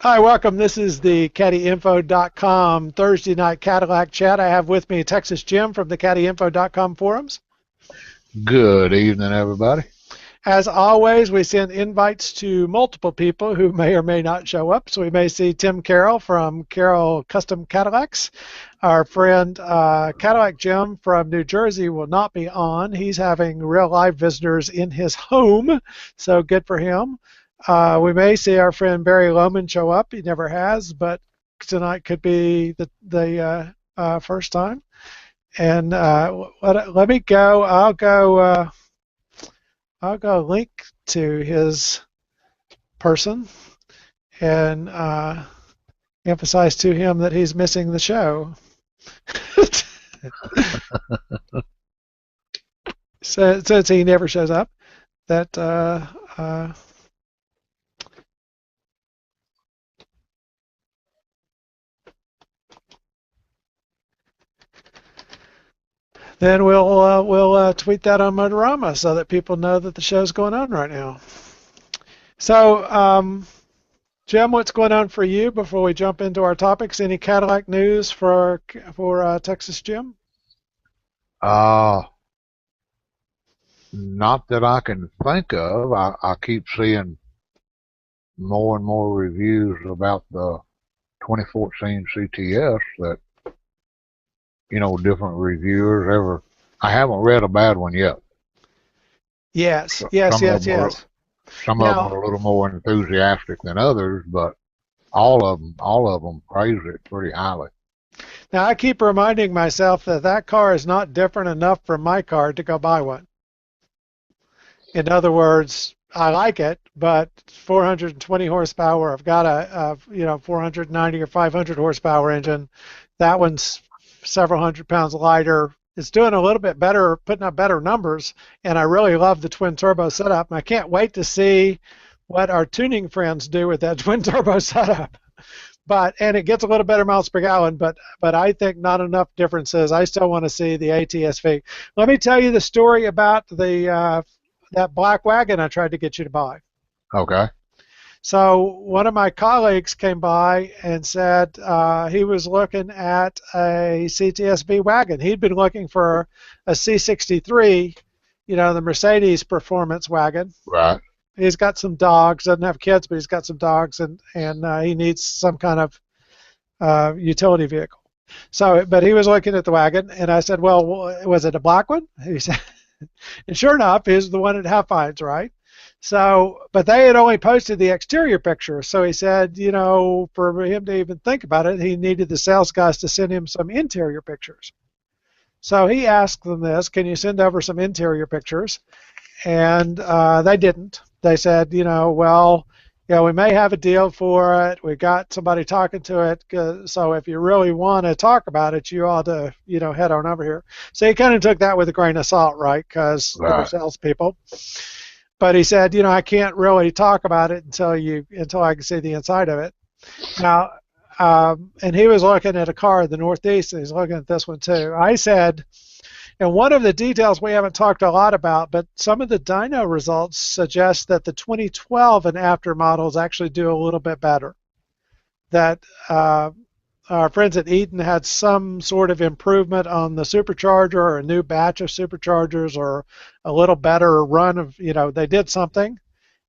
Hi, welcome. This is the CaddyInfo.com Thursday night Cadillac Chat. I have with me Texas Jim from the CaddyInfo.com forums. Good evening, everybody. As always, we send invites to multiple people who may or may not show up. So we may see Tim Carroll from Carroll Custom Cadillacs. Our friend Cadillac Jim from New Jersey will not be on. He's having real live visitors in his home, so good for him. We may see our friend Barry Lohman show up. He never has, but tonight could be the first time. And let me go. I'll go link to his person and emphasize to him that he's missing the show. Since he never shows up, that then we'll tweet that on Motorama so that people know that the show's going on right now. So, Jim, what's going on for you before we jump into our topics? Any Cadillac news for Texas Jim? Not that I can think of. I keep seeing more and more reviews about the 2014 CTS that, different reviewers ever. I haven't read a bad one yet. Yes. Some of them are a little more enthusiastic than others, but all of them praise it pretty highly. Now, I keep reminding myself that car is not different enough from my car to go buy one. In other words, I like it, but 420 horsepower. I've got a 490 or 500 horsepower engine. That one's several hundred pounds lighter. It's doing a little bit better, putting up better numbers, and I really love the twin turbo setup. And I can't wait to see what our tuning friends do with that twin turbo setup. And it gets a little better miles per gallon, but I think not enough differences. I still want to see the ATSV. Let me tell you the story about that black wagon I tried to get you to buy. Okay. So one of my colleagues came by and said he was looking at a CTSV wagon. He'd been looking for a C63, the Mercedes performance wagon. Right. He's got some dogs, doesn't have kids, but he's got some dogs, and he needs some kind of utility vehicle. But he was looking at the wagon, and I said, well, was it a black one? He said, and sure enough, is the one at Half-Fines, right? So, but they had only posted the exterior picture. So he said, for him to even think about it, he needed the sales guys to send him some interior pictures. So he asked them this, can you send over some interior pictures? And they didn't. They said, we may have a deal for it. We got somebody talking to it. So if you really want to talk about it, you ought to, head on over here. So he kind of took that with a grain of salt, right? Because they're salespeople. But he said, I can't really talk about it until I can see the inside of it. Now, and he was looking at a car in the Northeast, and he's looking at this one too. I said, and one of the details we haven't talked a lot about, but some of the dyno results suggest that the 2012 and after models actually do a little bit better. That our friends at Eaton had some sort of improvement on the supercharger, or a new batch of superchargers, or a little better run of, they did something,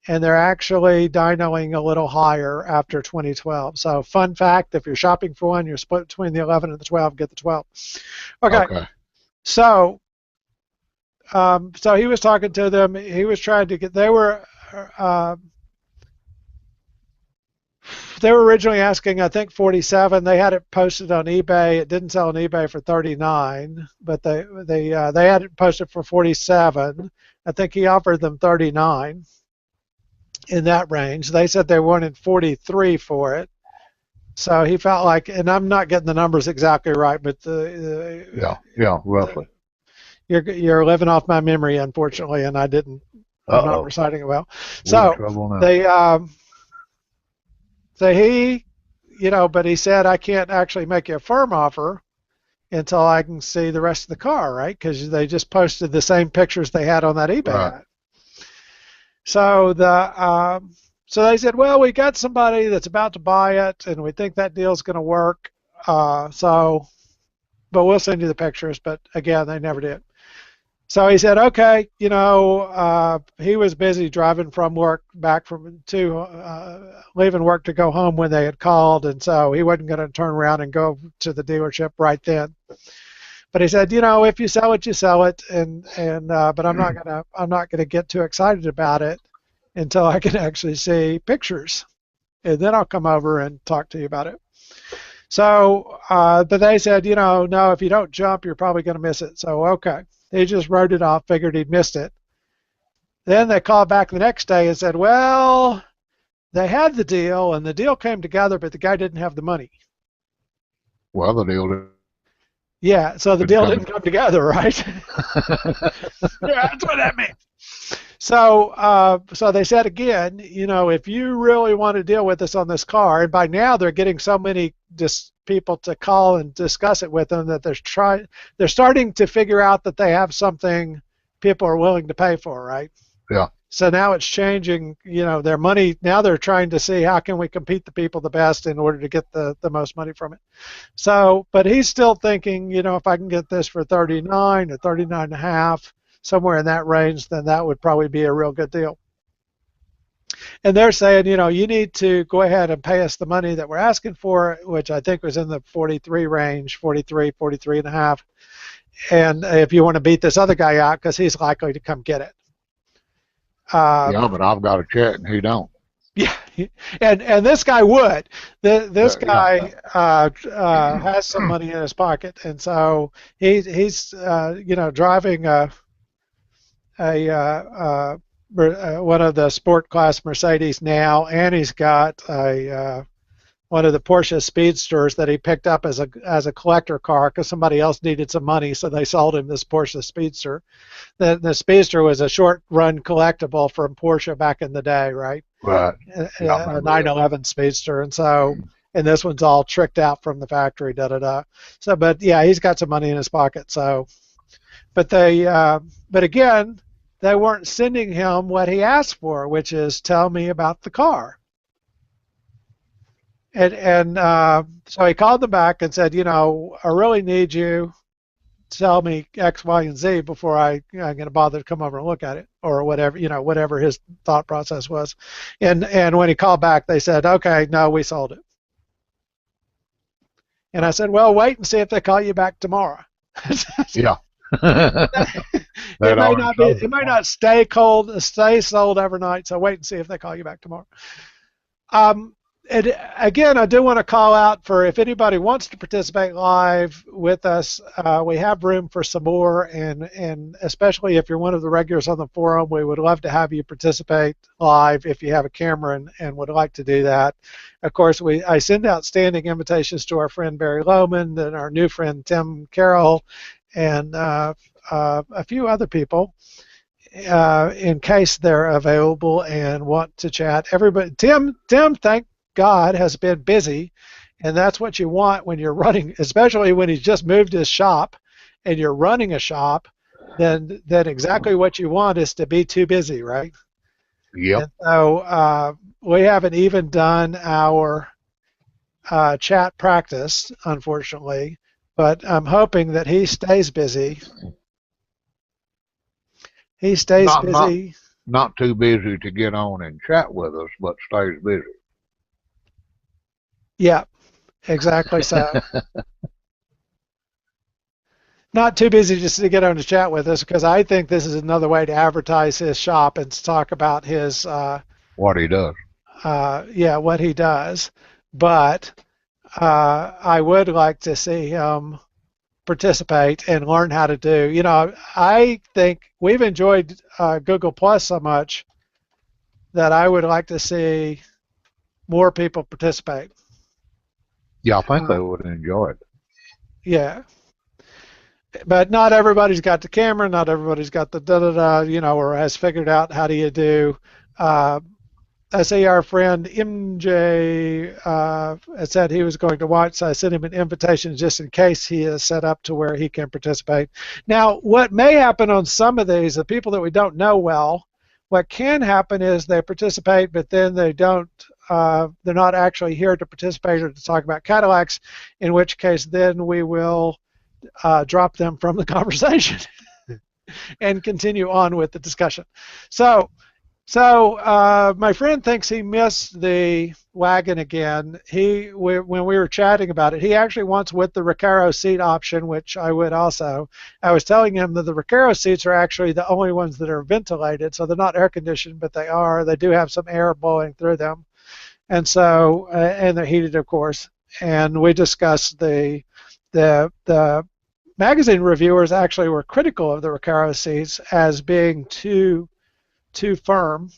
and they're actually dynoing a little higher after 2012. So fun fact, if you're shopping for one, you're split between the 11 and the 12, get the 12. Okay. So he was talking to them. He was trying to get, they were originally asking, I think, 47. They had it posted on eBay. It didn't sell on eBay for 39, but they had it posted for 47. I think he offered them 39 in that range. They said they wanted 43 for it. So he felt like, and I'm not getting the numbers exactly right, but roughly. You're living off my memory, unfortunately, and I'm not reciting it well. So but he said, I can't actually make you a firm offer until I can see the rest of the car, right? Because they just posted the same pictures they had on that eBay ad. So So they said, well, we got somebody that's about to buy it, and we think that deal's going to work. But we'll send you the pictures. But again, they never did. So he said, okay, he was busy driving from work back from to leaving work to go home when they had called, and so he wasn't going to turn around and go to the dealership right then. But he said, if you sell it, you sell it, but I'm not gonna get too excited about it until I can actually see pictures, and then I'll come over and talk to you about it. So, but they said, no, if you don't jump, you're probably going to miss it. So, okay. He just wrote it off, figured he'd missed it. Then they called back the next day and said, well, they had the deal, and the deal came together, but the guy didn't have the money. Well, the deal. Yeah, so the deal didn't come together, right? Yeah, that's what that means. So they said again, if you really want to deal with us on this car, and by now they're getting so many people to call and discuss it with them that they're starting to figure out that they have something people are willing to pay for, right? Yeah. So now it's changing, their money. Now they're trying to see how can we compete the people the best in order to get the most money from it. So, but he's still thinking, if I can get this for 39 or 39 and a half, somewhere in that range, then that would probably be a real good deal. And they're saying, you need to go ahead and pay us the money that we're asking for, which I think was in the 43 range, 43 and a half. And if you want to beat this other guy out, because he's likely to come get it. Yeah, but I've got a check and he don't. Yeah, and this guy would. This guy has some money in his pocket, and so he's driving one of the sport class Mercedes now, and he's got one of the Porsche Speedsters that he picked up as a collector car because somebody else needed some money, so they sold him this Porsche Speedster. The Speedster was a short-run collectible from Porsche back in the day, right? Right. A 911 Speedster, and this one's all tricked out from the factory, da-da-da. So, but yeah, he's got some money in his pocket. So, but again, they weren't sending him what he asked for, which is tell me about the car. And so he called them back and said, I really need you to tell me X, Y, and Z before I'm going to bother to come over and look at it, or whatever, whatever his thought process was. And when he called back, they said, okay, no, we sold it. And I said, well, wait and see if they call you back tomorrow. Yeah. It may not stay sold overnight, so wait and see if they call you back tomorrow. And again, I do want to call out for if anybody wants to participate live with us, we have room for some more, and especially if you're one of the regulars on the forum, we would love to have you participate live if you have a camera and would like to do that. Of course, I send out standing invitations to our friend Barry Lohman and our new friend Tim Carroll and a few other people in case they're available and want to chat. Everybody, Tim, thank God, has been busy, and that's what you want when you're running, especially when he's just moved his shop and you're running a shop, then exactly what you want is to be too busy, right? Yep. And so we haven't even done our chat practice, unfortunately, but I'm hoping that he stays busy. He stays busy. Not too busy to get on and chat with us, but stays busy. Yeah, exactly so. Not too busy just to get on to chat with us, because I think this is another way to advertise his shop and to talk about his what he does. What he does. But I would like to see him participate and learn how to do. I think we've enjoyed Google Plus so much that I would like to see more people participate. Yeah, I think they would enjoy it. Yeah. But not everybody's got the camera, not everybody's got the da-da-da, or has figured out how do you do. I see our friend MJ said he was going to watch, so I sent him an invitation just in case he is set up to where he can participate. Now, what may happen on some of these, the people that we don't know well, What can happen is they participate, but then they don't. They're not actually here to participate or to talk about Cadillacs, in which case then we will drop them from the conversation and continue on with the discussion. So my friend thinks he missed the wagon again. When we were chatting about it, he actually wants with the Recaro seat option, which I would also. I was telling him that the Recaro seats are actually the only ones that are ventilated, so they're not air conditioned, but they are. They do have some air blowing through them, and so and they're heated, of course. And we discussed the magazine reviewers actually were critical of the Recaro seats as being too firm,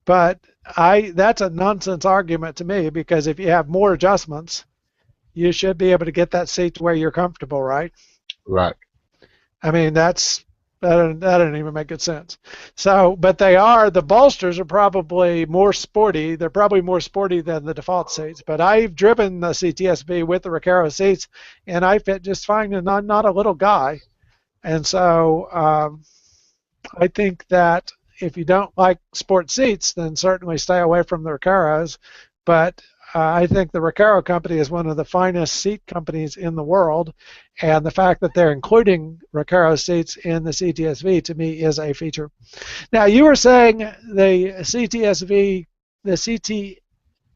but that's a nonsense argument to me, because if you have more adjustments, you should be able to get that seat to where you're comfortable, right? Right. I mean, that doesn't even make good sense. So, but the bolsters are probably more sporty. They're probably more sporty than the default seats. But I've driven the CTSV with the Recaro seats, and I fit just fine, and I'm not a little guy. And so I think that if you don't like sport seats, then certainly stay away from the Recaros. But I think the Recaro company is one of the finest seat companies in the world, and the fact that they're including Recaro seats in the CTSV to me is a feature. Now, you were saying the CTSV, the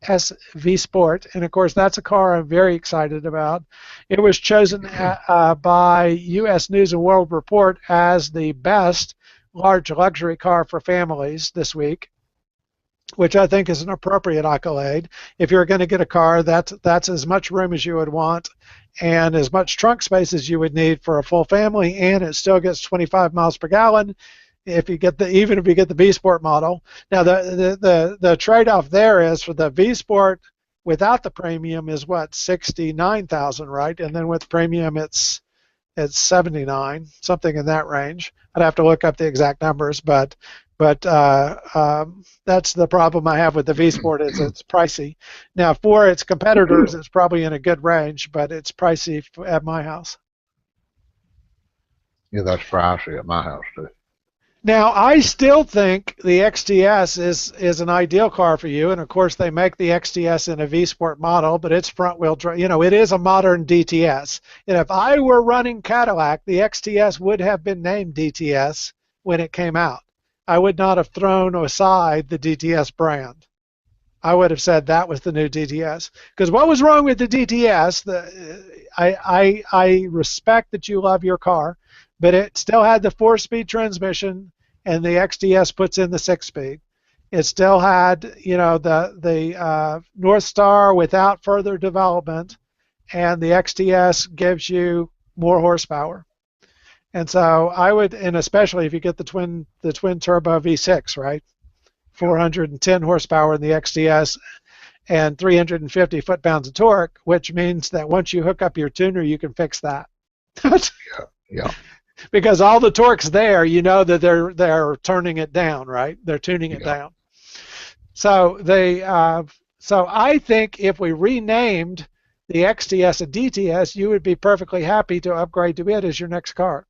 CTSV Sport, and of course that's a car I'm very excited about. It was chosen by U.S. News and World Report as the best large luxury car for families this week, which I think is an appropriate accolade. If you're going to get a car, that's as much room as you would want and as much trunk space as you would need for a full family, and it still gets 25 miles per gallon if you get even if you get the V Sport model. Now the trade-off there is for the V Sport without the premium is what, 69,000, right? And then with premium it's 79, something in that range. I'd have to look up the exact numbers, but that's the problem I have with the V Sport, is it's pricey. Now for its competitors, it's probably in a good range, but it's pricey at my house. Yeah, that's pricey at my house too. Now, I still think the XTS is an ideal car for you, and of course they make the XTS in a V Sport model, but it's front-wheel drive. It is a modern DTS. And if I were running Cadillac, the XTS would have been named DTS when it came out. I would not have thrown aside the DTS brand. I would have said that was the new DTS. Because what was wrong with the DTS? I respect that you love your car, but it still had the 4-speed transmission, and the XTS puts in the 6-speed. It still had, the North Star without further development, and the XTS gives you more horsepower. And so I would, and especially if you get the twin turbo V6, right? 410 horsepower in the XTS and 350 foot-pounds of torque, which means that once you hook up your tuner, you can fix that. Yeah. Because all the torque's there, you know that they're turning it down, right? They're tuning it down. So so I think if we renamed the XTS a DTS, you would be perfectly happy to upgrade to it as your next car.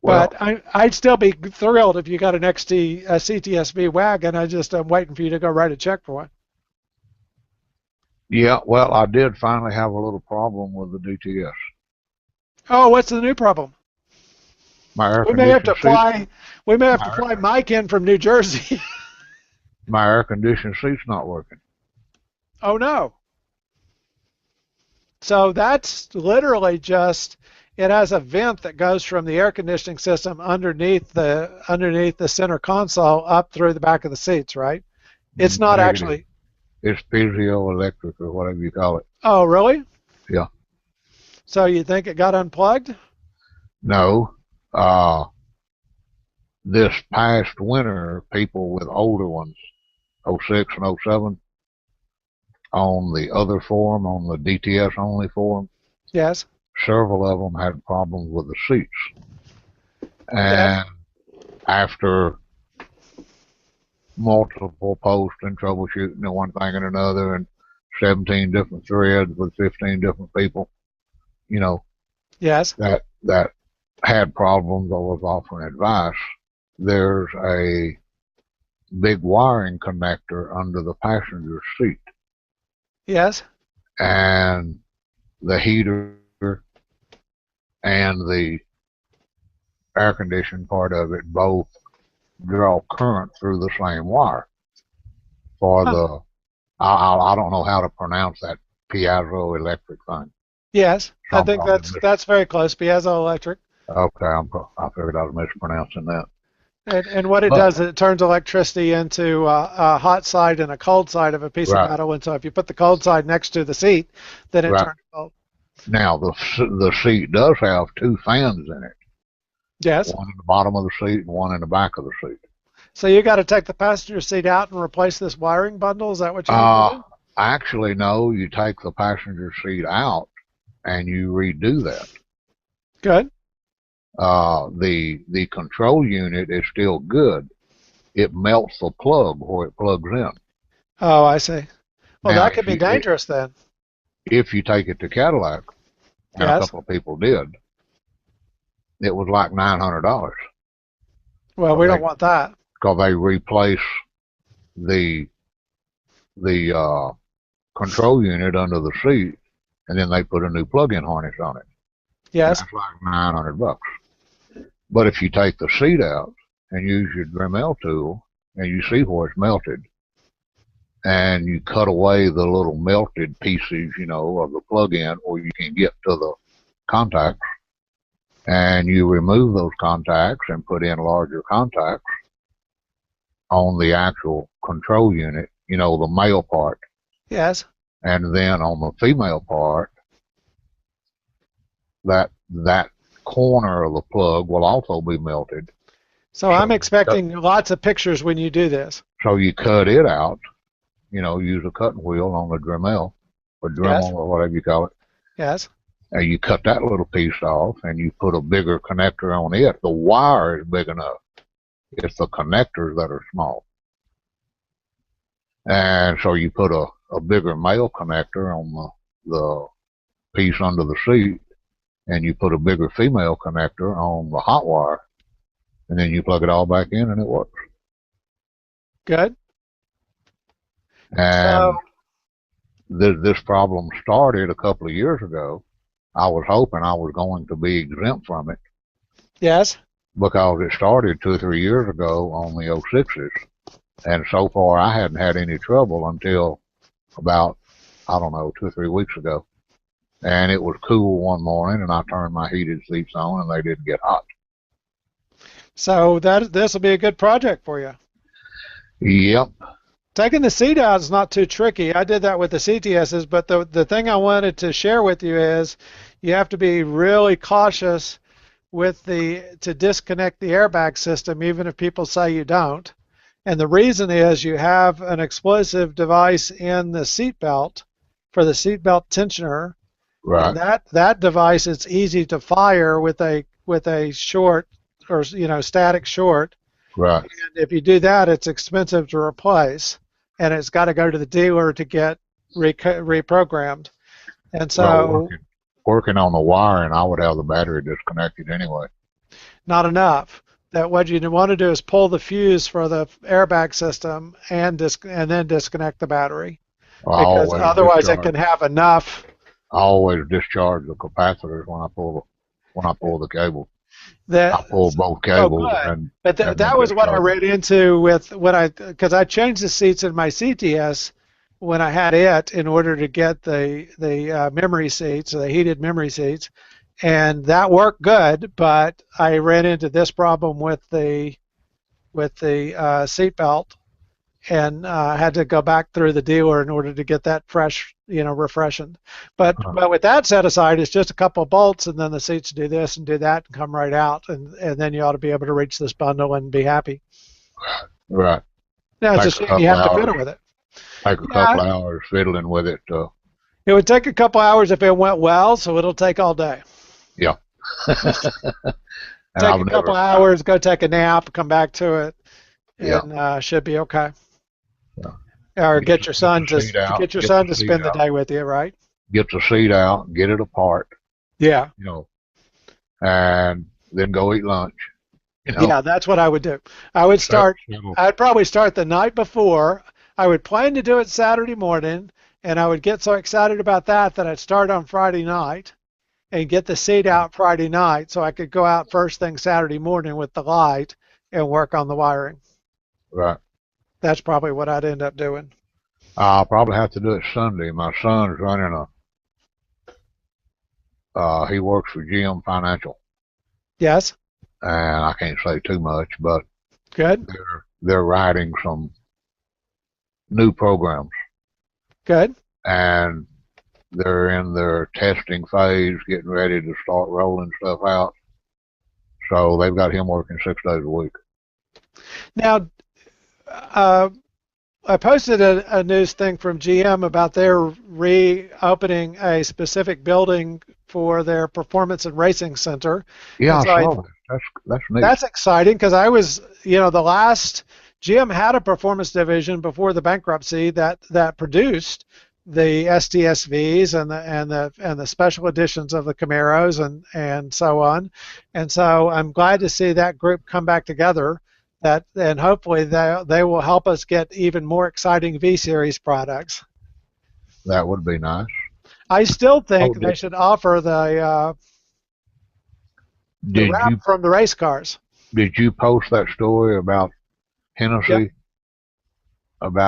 Well, But I'd still be thrilled if you got a CTSV wagon. I'm waiting for you to go write a check for one. yeah, well, I did finally have a little problem with the DTS. Oh, what's the new problem? My air We may have to conditioning fly Mike in from New Jersey. my air conditioning seat's not working. Oh no. So that's literally just, it has a vent that goes from the air conditioning system underneath the center console up through the back of the seats, right? It's not Negative. actually. It's piezoelectric or whatever you call it. Oh, really? Yeah. So you think it got unplugged? No. This past winter, people with older ones, 06 and 07, on the other forum, on the DTS only forum, Yes. several of them had problems with the seats. And after multiple posts and troubleshooting and one thing and another, and 17 different threads with 15 different people, Yes. that had problems, I was offering advice. there's a big wiring connector under the passenger seat, Yes. and the heater and the air conditioning part of it both draw current through the same wire for Huh. the I don't know how to pronounce that piezoelectric thing. Yes. So I I'm think probably that's very close. Piezoelectric. okay. I figured I was mispronouncing that. And what it But does is it turns electricity into a hot side and a cold side of a piece of right, metal. And so if you put the cold side next to the seat, then it right. turns cold. Now the seat does have two fans in it, Yes. one in the bottom of the seat and one in the back of the seat. So you got to take the passenger seat out and replace this wiring bundle. Is that what you need to Uh, do? Actually, no. You take the passenger seat out and you redo that. Good. The control unit is still good. It melts the plug where it plugs in. Oh, I see. Well, Now, that could be dangerous then. if you take it to Cadillac, and a Yes. couple of people did, it was like $900 Well, because we don't want that. they replace the the control unit under the seat, and then they put a new plug-in harness on it, and Yes. that's like $900. But if you take the seat out and use your Dremel tool, and you see where it's melted, and you cut away the little melted pieces, of the plug-in, or you can get to the contacts, and you remove those contacts and put in larger contacts on the actual control unit, the male part, Yes. and then on the female part, that corner of the plug will also be melted. So So I'm expecting lots of pictures when you do this. so you cut it out, use a cutting wheel on the Dremel or Yes. Dremel or whatever you call it, Yes. and you cut that little piece off and you put a bigger connector on it. The wire is big enough. It's the connectors that are small. And so you put a bigger male connector on the piece under the seat, and you put a bigger female connector on the hot wire, and then you plug it all back in, and it works. Good. And So this problem started a couple of years ago. I was hoping I was going to be exempt from it yes. because it started 2 or 3 years ago on the '06s, and so far I hadn't had any trouble until about, I don't know, 2 or 3 weeks ago. And it was cool one morning, and I turned my heated seats on, and they didn't get hot. So this will be a good project for you. Yep. Taking the seat out is not too tricky. I did that with the CTSs, but the thing I wanted to share with you is you have to be really cautious to disconnect the airbag system, even if people say you don't. And the reason is you have an explosive device in the seatbelt for the seatbelt tensioner, and Right. that device is easy to fire with a short or static short. Right. And if you do that, it's expensive to replace, and it's got to go to the dealer to get reprogrammed. And Well, so working on the wiring, I would have the battery disconnected anyway. not enough. That what you want to do is pull the fuse for the airbag system and then disconnect the battery, I because always otherwise it discharge. can have enough I always discharge the capacitors when I pull the cable. that. I pull both Oh, cables good. and But and that then was what I discharge them. ran into with because I changed the seats in my CTS when I had it in order to get the memory seats, the heated memory seats, and that worked good. But I ran into this problem with the seat belt, and had to go back through the dealer in order to get that fresh, refreshened. But with that set aside, it's just a couple of bolts, and then the seats do this and do that and come right out, and then you ought to be able to reach this bundle and be happy. Right. Now it's a Take a shame you couple have to hours. fiddle with it. Take a Yeah, couple hours fiddling with it. it would take a couple hours if it went well, so it'll take all day. Yeah. And Take I've a couple never. hours, go take a nap, come back to it, Yeah. and should be okay. Yeah. Or Get get your the son to seat out. get your Get the son to seat spend the out. day with you, right? Get the seat out. Get it apart. Yeah. You know, and then go eat lunch. You know, Yeah, that's what I would do. I would start, settle. I'd probably start the night before. I would plan to do it Saturday morning, and I would get so excited about that that I'd start on Friday night and get the seat out Friday night so I could go out first thing Saturday morning with the light and work on the wiring. Right. That's probably what I'd end up doing. I'll probably have to do it Sunday. My son's running he works for GM Financial, Yes, and I can't say too much, but good, they're writing some new programs, good. and they're in their testing phase, getting ready to start rolling stuff out. So they've got him working 6 days a week. Now, uh, I posted a news thing from GM about their reopening a specific building for their performance and racing center. Yeah, And I so saw that. That's neat. that's exciting because I was, the last GM had a performance division before the bankruptcy that produced the STSVs and the special editions of the Camaros and so on. And so I'm glad to see that group come back together. That and hopefully they will help us get even more exciting V Series products. That would be nice. I still Oh, think they should offer the did wrap you from the race cars. did you post that story about Yep.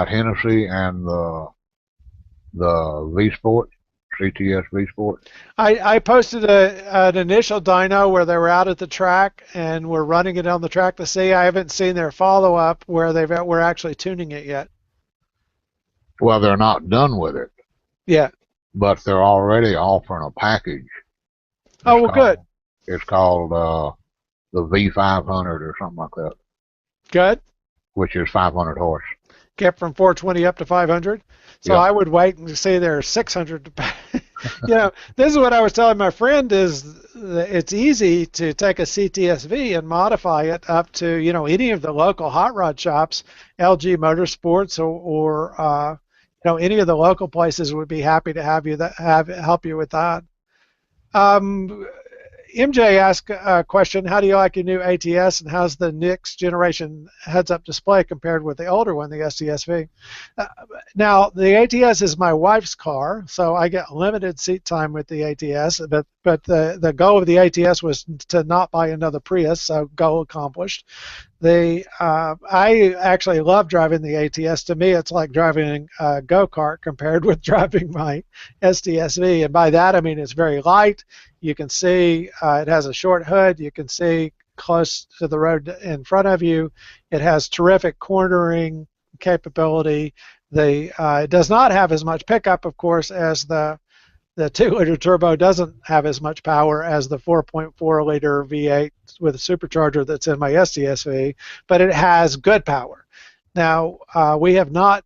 Hennessy and the V Sport, CTS V Sport? I posted an initial dyno where they were out at the track and we're running it on the track to see. I haven't seen their follow up where we're actually tuning it yet. Well, they're not done with it, Yeah. but they're already offering a package. Oh It's well, good. called it's called the V500 or something like that, Good. which is 500 horse. Kept from 420 up to 500. So Yep. I would wait and see there's 600. This is what I was telling my friend is it's easy to take a CTSV and modify it up to, any of the local hot rod shops, LG Motorsports or any of the local places would be happy to have you help you with that. Um, MJ asked a question, how do you like your new ATS and how's the next generation heads-up display compared with the older one, the STSV? Uh, Now, the ATS is my wife's car, so I get limited seat time with the ATS, but the goal of the ATS was to not buy another Prius, so goal accomplished. I actually love driving the ATS. To me, it's like driving a go-kart compared with driving my STSV, and by that I mean it's very light. You can see it has a short hood. You can see close to the road in front of you. It has terrific cornering capability. It does not have as much pickup, of course, as the 2-liter turbo doesn't have as much power as the 4.4-liter V8 with a supercharger that's in my STSV, but it has good power. Now, we have not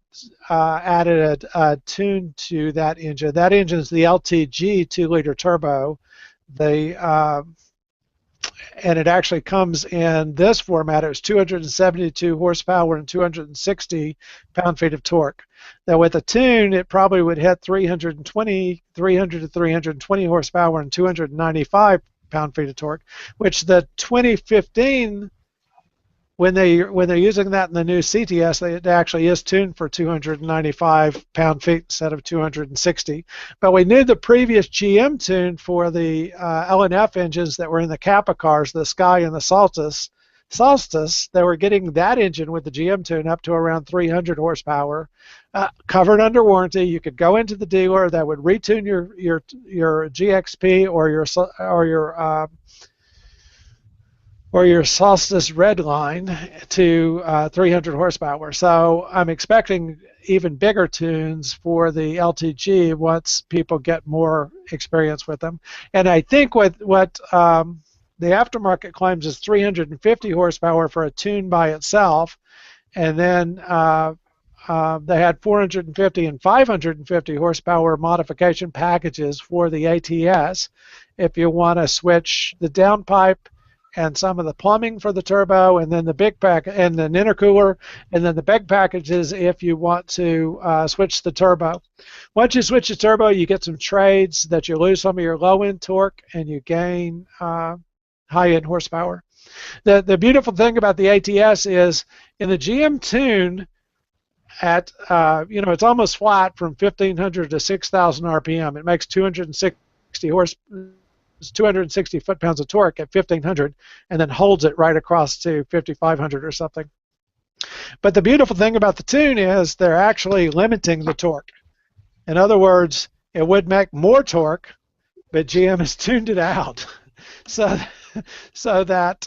added a tune to that engine. That engine is the LTG 2-liter turbo. And it actually comes in this format. It was 272 horsepower and 260 pound-feet of torque. Now with a tune, it probably would hit 300 to 320 horsepower and 295 pound-feet of torque, which the 2015, when they're using that in the new CTS, it actually is tuned for 295 pound-feet instead of 260. But we knew the previous GM tune for the LNF engines that were in the Kappa cars, the Sky and the Solstice, they were getting that engine with the GM tune up to around 300 horsepower, covered under warranty. You could go into the dealer that would retune your GXP or your Solstice Red line to 300 horsepower. So I'm expecting even bigger tunes for the LTG once people get more experience with them. And I think what the aftermarket claims is 350 horsepower for a tune by itself, and then they had 450 and 550 horsepower modification packages for the ATS if you want to switch the downpipe and some of the plumbing for the turbo, and then the big pack and the intercooler, and then the big packages if you want to switch the turbo. Once you switch the turbo, you get some trades that you lose some of your low-end torque and you gain high-end horsepower. The beautiful thing about the ATS is in the GM Tune at it's almost flat from 1500 to 6000 RPM. It makes 260 foot-pounds of torque at 1500 and then holds it right across to 5500 or something. But the beautiful thing about the Tune is they're actually limiting the torque. In other words, it would make more torque, but GM has tuned it out so that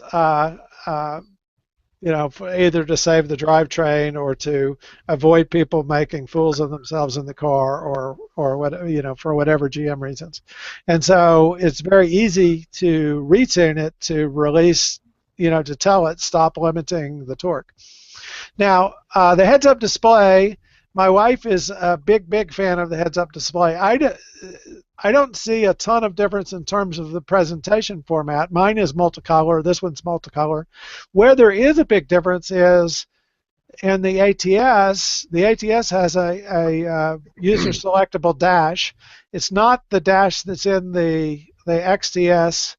either to save the drivetrain or to avoid people making fools of themselves in the car, or what, for whatever GM reasons. And so it's very easy to retune it to release, to tell it stop limiting the torque. Now, the heads-up display, my wife is a big fan of the heads-up display. I don't see a ton of difference in terms of the presentation format. Mine is multicolor. This one's multicolor. Where there is a big difference is in the ATS. The ATS has a user-selectable dash. It's not the dash that's in the XTS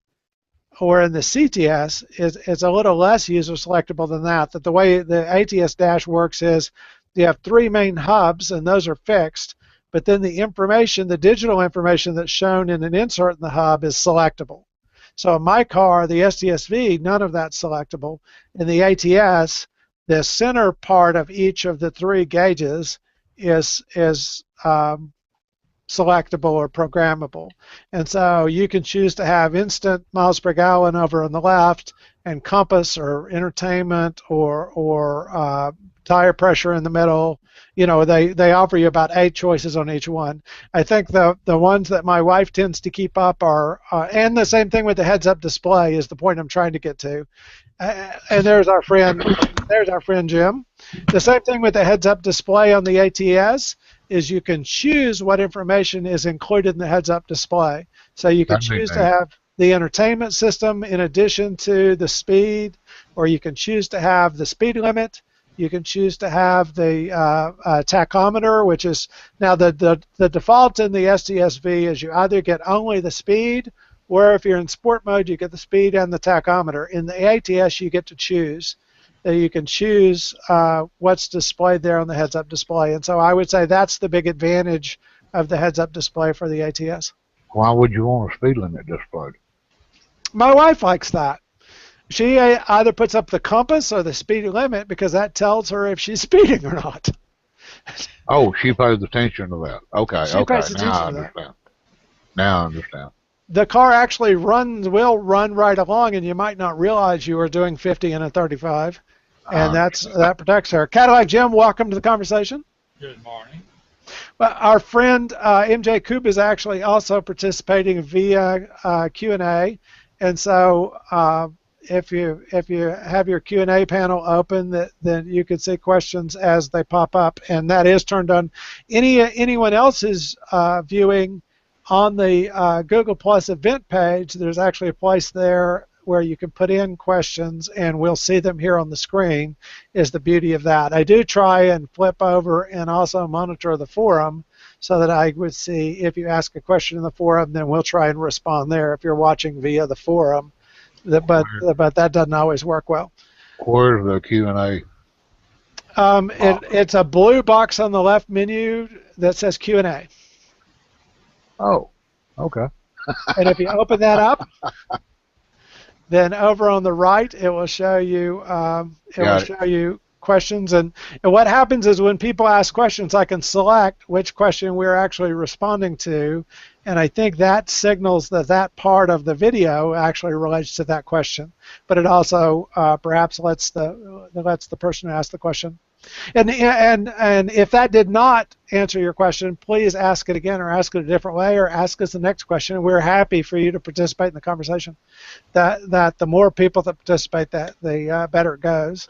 or in the CTS. It's a little less user-selectable than that. That the way the ATS dash works is you have 3 main hubs, and those are fixed. But then the information, the digital information that's shown in an insert in the hub is selectable. So in my car, the STSV, none of that's selectable. In the ATS, the center part of each of the 3 gauges is selectable or programmable. And so you can choose to have instant miles per gallon over on the left, and compass or entertainment or tire pressure in the middle. They offer you about 8 choices on each one. I think the ones that my wife tends to keep up are, and the same thing with the heads-up display is the point I'm trying to get to. And there's our friend Jim. The same thing with the heads-up display on the ATS is you can choose what information is included in the heads-up display. So you can choose to have the entertainment system in addition to the speed, or you can choose to have the speed limit. You can choose to have the tachometer, which is now the default in the STSV is you either get only the speed, or if you're in sport mode, you get the speed and the tachometer. In the ATS, you get to choose. You can choose what's displayed there on the heads-up display, and so I would say that's the big advantage of the heads-up display for the ATS. Why would you want a speed limit displayed? My wife likes that. She either puts up the compass or the speed limit because that tells her if she's speeding or not. Oh, she pays attention to that. Okay, she pays attention now I to understand. that. Now I understand. The car actually will run right along, and you might not realize you are doing 50 and a 35, and that protects her. Cadillac Jim, welcome to the conversation. Good morning. Well, our friend MJ Coop is actually also participating via Q&A, and so if you have your Q&A panel open, then you can see questions as they pop up, and that is turned on. Anyone else is viewing on the Google Plus event page, there's actually a place there where you can put in questions, and we'll see them here on the screen, is the beauty of that. I do try and flip over and also monitor the forum so that I would see if you ask a question in the forum, then we'll try and respond there if you're watching via the forum. But that doesn't always work well. Where's the Q&A? It's a blue box on the left menu that says Q&A. Oh, okay. And if you open that up, then over on the right it will show you questions, and what happens is when people ask questions, I can select which question we're actually responding to, and I think that signals that part of the video actually relates to that question, but it also perhaps lets the person ask the question. And if that did not answer your question, please ask it again, or ask it a different way, or ask us the next question. We're happy for you to participate in the conversation. That the more people that participate, the better it goes.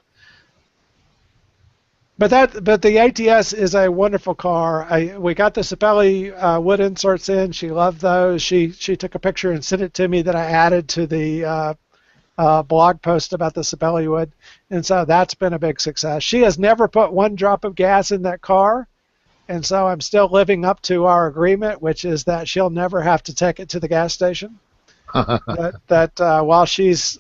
But the ATS is a wonderful car. We got the Sapelli wood inserts in. She loved those. She took a picture and sent it to me that I added to the blog post about the Sapelli wood, and so that's been a big success. She has never put one drop of gas in that car, and so I'm still living up to our agreement, which is that she'll never have to take it to the gas station. While she's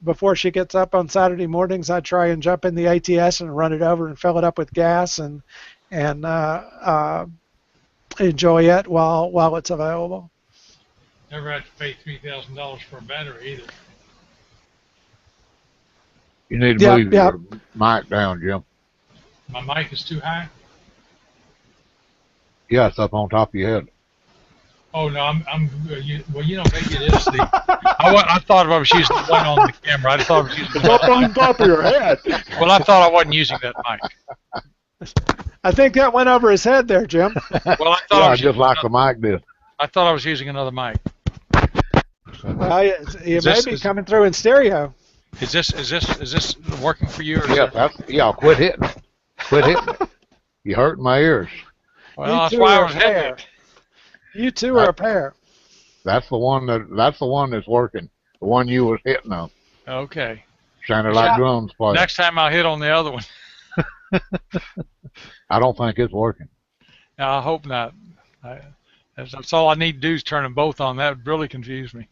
before she gets up on Saturday mornings, I try and jump in the ATS and run it over and fill it up with gas and enjoy it while it's available. Never had to pay $3,000 for a battery either. You need to move your mic down, Jim. My mic is too high? Yeah, it's up on top of your head. Oh, no, well, you know, maybe it is I thought I was using the one on the camera. I thought I was using It's up on top of your head. Well, I thought I wasn't using that mic. I think that went over his head there, Jim. Well, I thought I was just like the mic did. I thought I was using another mic. Well, you may be coming through in stereo. Is this working for you? Or Quit hitting it. Quit hitting it. You're hurting my ears. Well, that's why I was hitting it. You two are a pair. That's the one that's working. The one you was hitting on. Okay. Sounded like drums playing. Next time I'll hit on the other one. I don't think it's working. No, I hope not. That's all I need to do is turn them both on. That would really confuse me.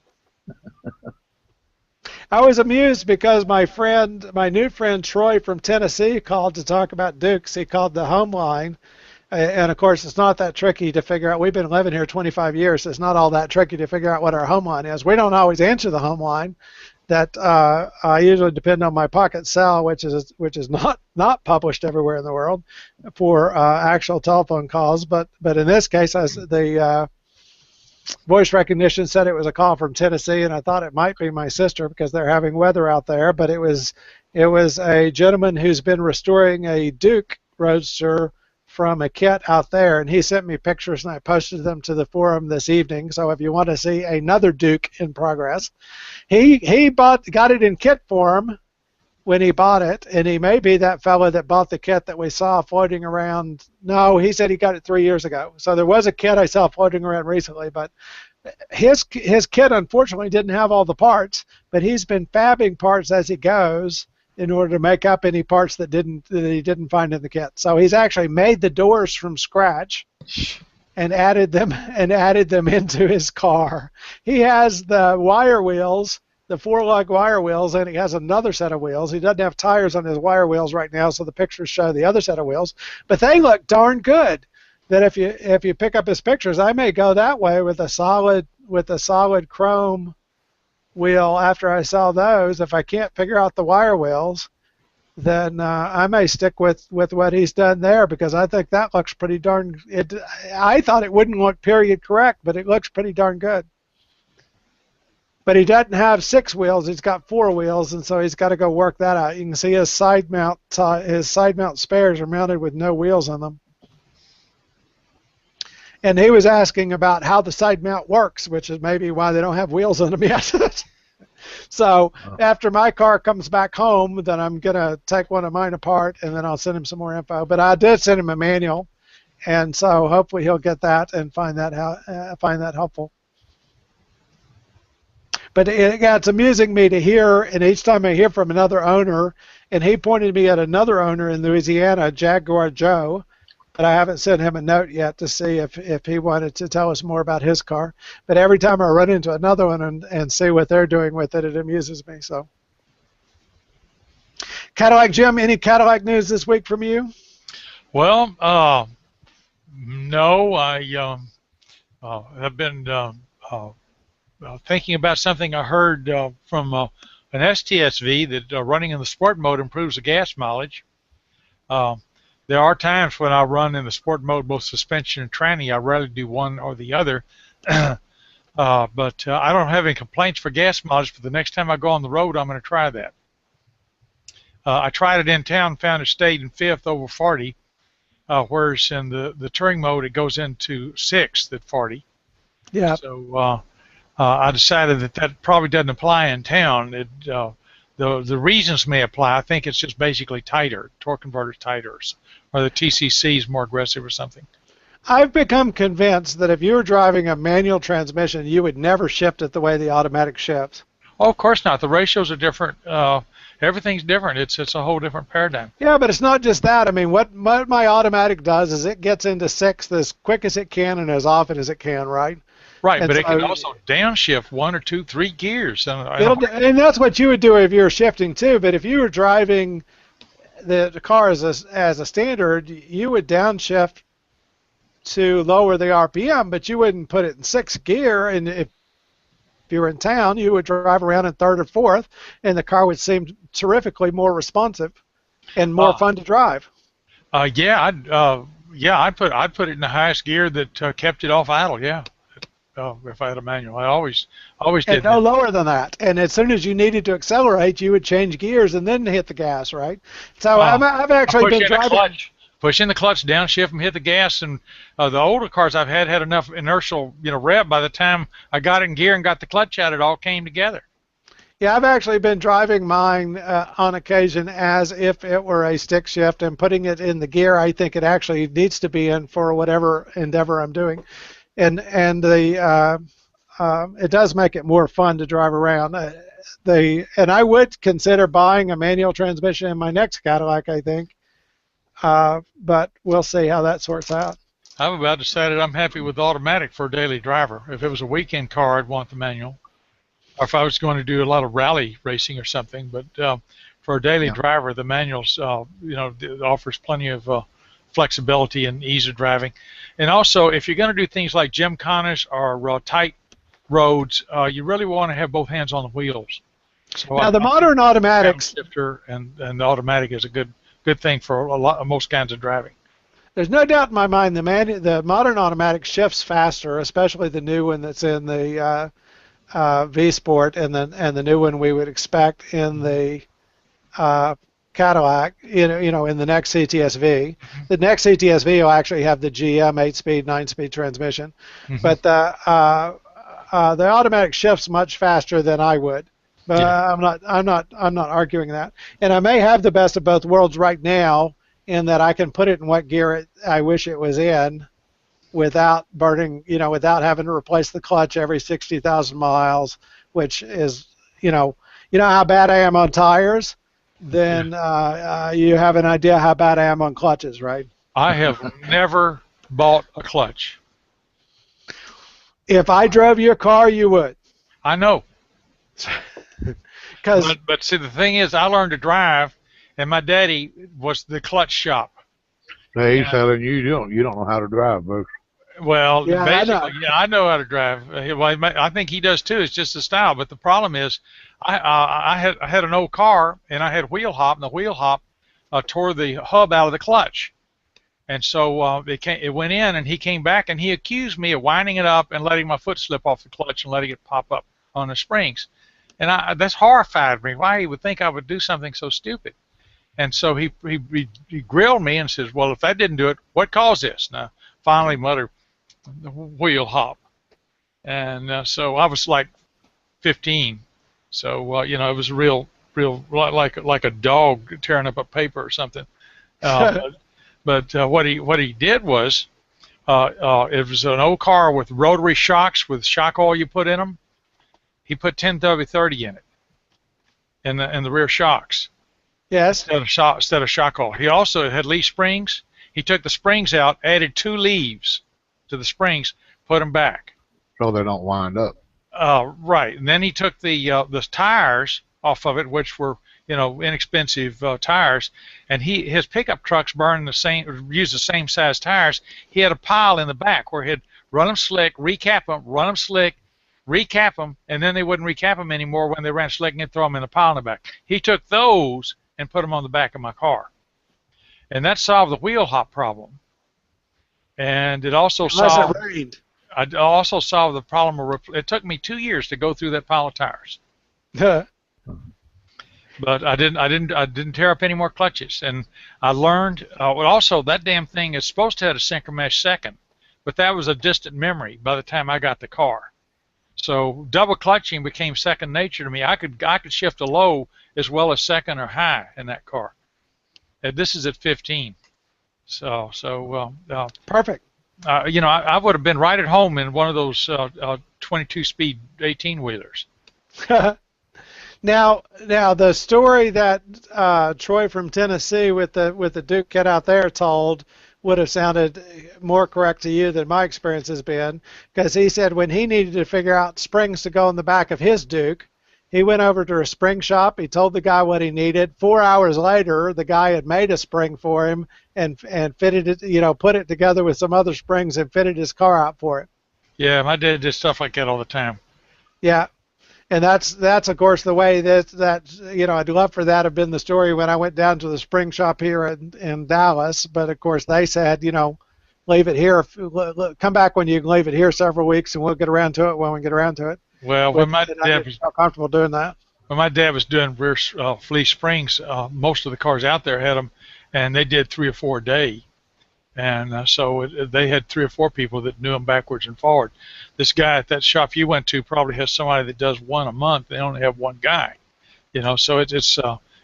I was amused because my new friend Troy from Tennessee called to talk about Dukes. He called the home line. And of course, it's not that tricky to figure out. We've been living here 25 years. So it's not all that tricky to figure out what our home line is. We don't always answer the home line. That I usually depend on my pocket cell, which is not published everywhere in the world, for actual telephone calls. But in this case, the voice recognition said it was a call from Tennessee, and I thought it might be my sister because they're having weather out there. But it was a gentleman who's been restoring a Duke Roadster from a kit out there, and he sent me pictures, and I posted them to the forum this evening. So if you want to see another Duke in progress, he got it in kit form when he bought it, and he may be that fellow that bought the kit that we saw floating around. No, he said he got it 3 years ago. So there was a kit I saw floating around recently, but his kit unfortunately didn't have all the parts, but he's been fabbing parts as he goes in order to make up any parts that he didn't find in the kit. So he's actually made the doors from scratch and added them into his car. He has the wire wheels, the 4-lug wire wheels, and he has another set of wheels. He doesn't have tires on his wire wheels right now, so the pictures show the other set of wheels. But they look darn good. That if you pick up his pictures, I may go that way with a solid chrome wheel after I saw those. If I can't figure out the wire wheels, then I may stick with what he's done there, because I think that looks pretty darn. I thought it wouldn't look period correct, but it looks pretty darn good. But he doesn't have 6 wheels; he's got 4 wheels, and so he's got to go work that out. You can see his side mount spares are mounted with no wheels on them. And he was asking about how the side mount works, which is maybe why they don't have wheels on them yet. So after my car comes back home, then I'm going to take one of mine apart, and then I'll send him some more info. But I did send him a manual, and so hopefully he'll get that and find that helpful. But it's amusing me to hear, and each time I hear from another owner, and he pointed me at another owner in Louisiana, Jaguar Joe, but I haven't sent him a note yet to see if he wanted to tell us more about his car. But every time I run into another one and see what they're doing with it, it amuses me. So, Cadillac Jim, any Cadillac news this week from you? Well, no. I have been thinking about something I heard from an STSV that running in the sport mode improves the gas mileage. There are times when I run in the sport mode, both suspension and tranny. I rarely do one or the other. But I don't have any complaints for gas mileage. But the next time I go on the road, I'm going to try that. I tried it in town, found it stayed in 5th over 40, whereas in the touring mode, it goes into 6th at 40. Yeah. So I decided that probably doesn't apply in town. The reasons may apply. I think it's just basically tighter, torque converter's tighter, or the TCC is more aggressive or something. I've become convinced that if you were driving a manual transmission, you would never shift it the way the automatic shifts. Oh, of course not. The ratios are different. Everything's different. It's a whole different paradigm. Yeah, but it's not just that. I mean, what my automatic does is it gets into 6th as quick as it can and as often as it can, right? Right, And but it can so also downshift 1 or 2, 3 gears. and that's what you would do if you're shifting too. But if you were driving the car as a standard, you would downshift to lower the RPM, but you wouldn't put it in sixth gear. And if you were in town, you would drive around in third or fourth, and the car would seem terrifically more responsive and more uh, fun to drive. I'd put it in the highest gear that kept it off idle. Yeah, if I had a manual, I always And did no that. lower than that. And as soon as you needed to accelerate, you would change gears and then hit the gas, right? So Uh, I've I actually push been in the driving. clutch, push in the clutch, downshift, and hit the gas. And the older cars I've had enough inertial, rev. By the time I got in gear and got the clutch out, it all came together. Yeah, I've actually been driving mine on occasion as if it were a stick shift and putting it in the gear I think it actually needs to be in for whatever endeavor I'm doing. And the it does make it more fun to drive around. And I would consider buying a manual transmission in my next Cadillac, I think. But we'll see how that sorts out. I've about decided I'm happy with automatic for a daily driver. If it was a weekend car, I'd want the manual. Or if I was going to do a lot of rally racing or something. But for a daily Yeah. driver, the manuals, offers plenty of flexibility and ease of driving. And also, if you're going to do things like gymkhanas or tight roads, you really want to have both hands on the wheels. So Now the I think modern automatics, shifter and the automatic is a good thing for most kinds of driving. there's no doubt in my mind the modern automatic shifts faster, especially the new one that's in the V Sport and the new one we would expect in the Cadillac, in the next CTSV. The next CTSV will actually have the GM 8-speed, 9-speed transmission, but the automatic shifts much faster than I would. But Yeah. I'm not arguing that. And I may have the best of both worlds right now in that I can put it in what gear I wish it was in without burning, without having to replace the clutch every 60,000 miles, which is, how bad I am on tires. Then you have an idea how bad I am on clutches, right? I have never bought a clutch. If I drove your car, you would. I know. Because But see, the thing is, I learned to drive, and my daddy was the clutch shop. So he's Yeah. telling you don't know how to drive, Bruce. Well, Yeah, I know. basically, yeah, I know how to drive. Well, I think he does too. It's just the style. But the problem is, I had an old car and I had wheel hop, and the wheel hop tore the hub out of the clutch, and so it went in, and he came back and he accused me of winding it up and letting my foot slip off the clutch and letting it pop up on the springs, and that's horrified me. Why he would think I would do something so stupid. And so he grilled me and says, well, if that didn't do it, what caused this? Now, finally, mother, the wheel hop. And so I was like 15. So, it was real like a dog tearing up a paper or something. But what he did was, it was an old car with rotary shocks with shock oil you put in them. He put 1030 in it, in the rear shocks. yes, Instead of shock oil. He also had leaf springs. He took the springs out, added 2 leaves to the springs, put them back. So they don't wind up. Right, and then he took the tires off of it, which were inexpensive tires, and his pickup trucks use the same size tires. He had a pile in the back where he'd run them slick, recap them, run them slick, recap them, and then they wouldn't recap them anymore when they ran slick, and he'd throw them in the pile in the back. He took those and put them on the back of my car, and that solved the wheel hop problem. And it also unless solved. it rained. I also solved the problem of. It took me 2 years to go through that pile of tires, but I didn't tear up any more clutches. And I learned. Also, that damn thing is supposed to have a synchro mesh second, but that was a distant memory by the time I got the car. So double clutching became second nature to me. I could shift a low as well as second or high in that car. And this is at 15. So Perfect. I would have been right at home in one of those 22-speed 18-wheelers. Now the story that Troy from Tennessee with the Duke Kid out there told would have sounded more correct to you than my experience has been, because he said when he needed to figure out springs to go in the back of his Duke, he went over to a spring shop. He told the guy what he needed. 4 hours later, the guy had made a spring for him and fitted it, put it together with some other springs and fitted his car out for it. Yeah, my dad did stuff like that all the time. Yeah. And that's of course the way I'd love for that to have been the story when I went down to the spring shop here in Dallas, but of course they said, leave it here, come back when you can leave it here several weeks and we'll get around to it when we get around to it. Well, I didn't feel comfortable doing that. When my dad was doing rear fleece springs, most of the cars out there had them, and they did 3 or 4 a day. And so they had 3 or 4 people that knew them backwards and forward. This guy at that shop you went to probably has somebody that does one a month. They only have one guy, So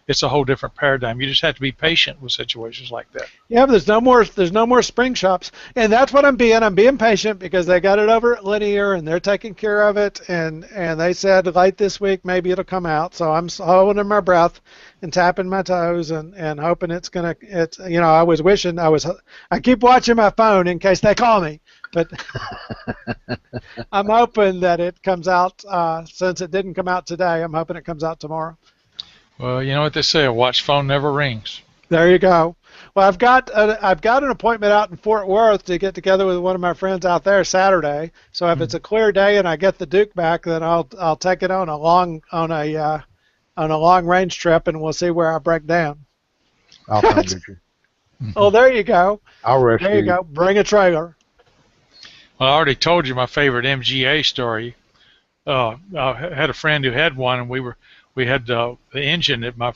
it's a whole different paradigm. You just have to be patient with situations like that. Yeah, but there's no more spring shops, and that's what I'm being. I'm being patient because they got it over at Linear and they're taking care of it. And they said late this week maybe it'll come out. So I'm holding my breath and tapping my toes and hoping it's gonna. I was wishing I keep watching my phone in case they call me, but I'm hoping that it comes out. Since it didn't come out today, I'm hoping it comes out tomorrow. Well, you know what they say, a watch phone never rings. There you go. Well, I've got an appointment out in Fort Worth to get together with one of my friends out there Saturday. So if it's a clear day and I get the Duke back, then I'll take it on a long range trip and we'll see where I break down. I'll come get you. Oh, there you go. I'll rescue There you go. Bring a trailer. Well, I already told you my favorite MGA story. I had a friend who had one, and we had the engine at my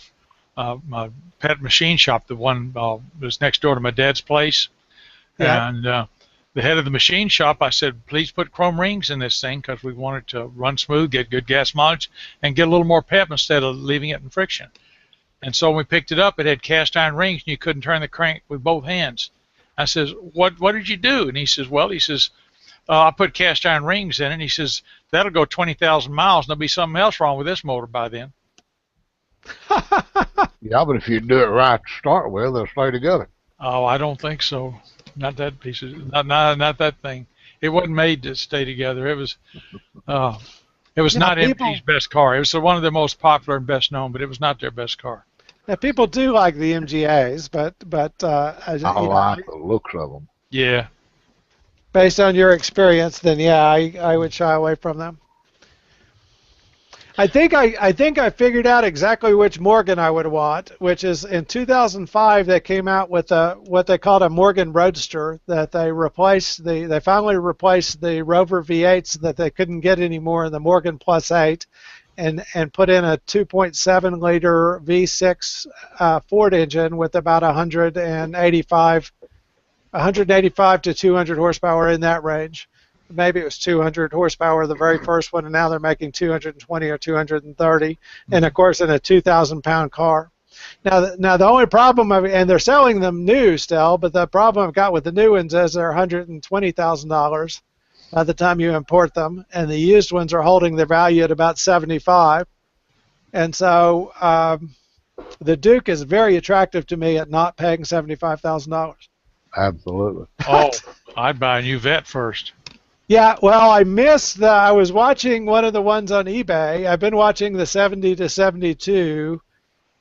pet machine shop. The one was next door to my dad's place. Yeah. And the head of the machine shop, I said, please put chrome rings in this thing because we want it to run smooth, get good gas mileage, and get a little more pep instead of leaving it in friction. And so when we picked it up, it had cast iron rings, and you couldn't turn the crank with both hands. I says, what did you do? And he says, I put cast iron rings in it. And he says, that'll go 20,000 miles, and there'll be something else wrong with this motor by then. Yeah, but if you do it right to start with, they'll stay together. Oh, I don't think so. Not that piece of, not that thing. It wasn't made to stay together. It was not MG's best car. It was one of their most popular and best known, but it was not their best car. Now, people do like the MGAs, but I like the looks of them. Yeah. Based on your experience, then yeah, I would shy away from them. I think I figured out exactly which Morgan I would want, which is in 2005 they came out with what they called a Morgan Roadster that they finally replaced the Rover V8s that they couldn't get anymore in the Morgan Plus 8 and put in a 2.7 liter V6 Ford engine with about 185 to 200 horsepower in that range. Maybe it was 200 horsepower, the very first one, and now they're making 220 or 230, and of course in a 2,000-pound car. Now the only problem, and they're selling them new still, but the problem I've got with the new ones is they're $120,000 by the time you import them, and the used ones are holding their value at about 75. And so the Duke is very attractive to me at not paying $75,000. Absolutely. Oh, I'd buy a new Vet first. Yeah, well, I was watching one of the ones on eBay. I've been watching the 70 to 72,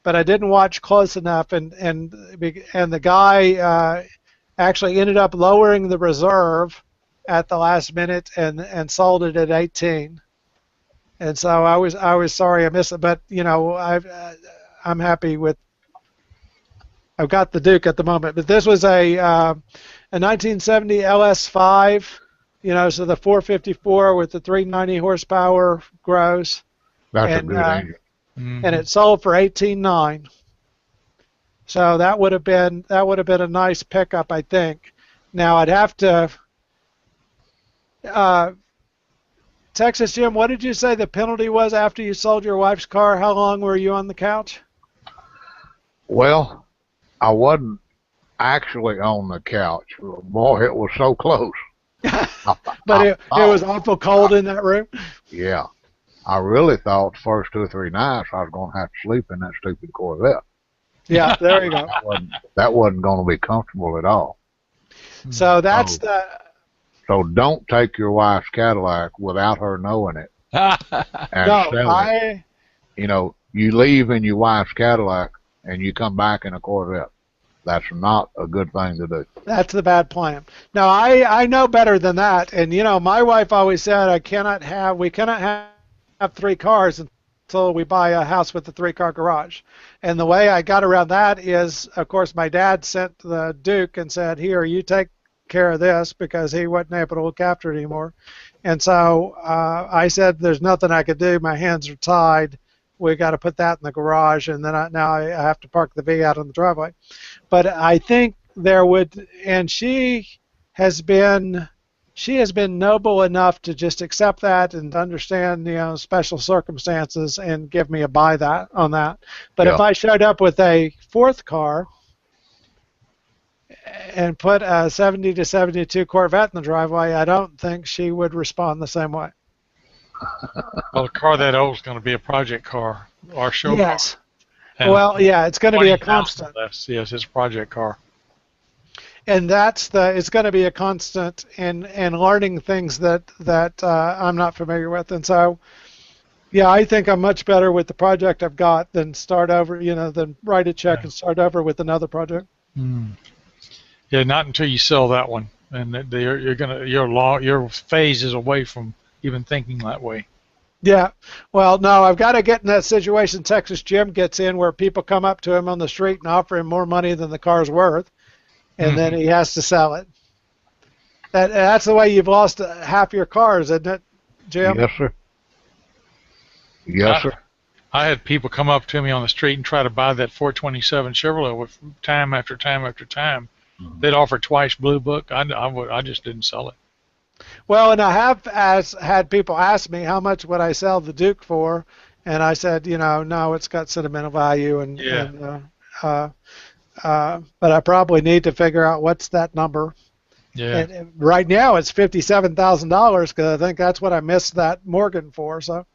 but I didn't watch close enough, and the guy actually ended up lowering the reserve at the last minute and sold it at 18. And so I was sorry I missed it, but I'm happy with. I've got the Duke at the moment, but this was a 1970 LS5. So the 454 with the 390 horsepower gross. That's a good engine. And it sold for $18,900. So that would have been a nice pickup, I think. Now I'd have to. Texas Jim, what did you say the penalty was after you sold your wife's car? How long were you on the couch? Well, I wasn't actually on the couch. Boy, it was so close. But it was awful cold in that room. Yeah. I really thought the first 2 or 3 nights I was going to have to sleep in that stupid Corvette. Yeah, there you go. That wasn't going to be comfortable at all. So that's So, so don't take your wife's Cadillac without her knowing it and no, sell it. You leave in your wife's Cadillac and you come back in a Corvette. That's not a good thing to do. That's the bad plan. Now I know better than that, and my wife always said we cannot have three cars until we buy a house with a three-car garage. And the way I got around that is, of course, my dad sent the Duke and said, "Here, you take care of this," because he wasn't able to look after it anymore. And so I said, "There's nothing I could do. My hands are tied. We got to put that in the garage, and then now I have to park the V out on the driveway." But I think there would, and has been she has been noble enough to just accept that and understand, special circumstances and give me a buy that on that. But if Yeah. I showed up with a fourth car and put a 70 to 72 Corvette in the driveway, I don't think she would respond the same way. Well, a car that old is going to be a project car or show Yes. car. And Well, yeah, it's going to be a 20,000 constant. less. Yes, it's a project car. And it's going to be a constant in learning things that I'm not familiar with. And so, yeah, I think I'm much better with the project I've got than start over, than write a check and start over with another project. Mm. Yeah, not until you sell that one, and your phase is away from even thinking that way. Yeah. Well, no, I've got to get in that situation Texas Jim gets in where people come up to him on the street and offer him more money than the car's worth, and then he has to sell it. That's the way you've lost half your cars, isn't it, Jim? Yes, sir. Yes, sir. I had people come up to me on the street and try to buy that 427 Chevrolet with time after time after time. They'd offer twice Blue Book. I just didn't sell it. Well, and I have had people ask me how much would I sell the Duke for, and I said, no, it's got sentimental value, but I probably need to figure out what's that number. Yeah. And right now it's $57,000 because I think that's what I missed that Morgan for. So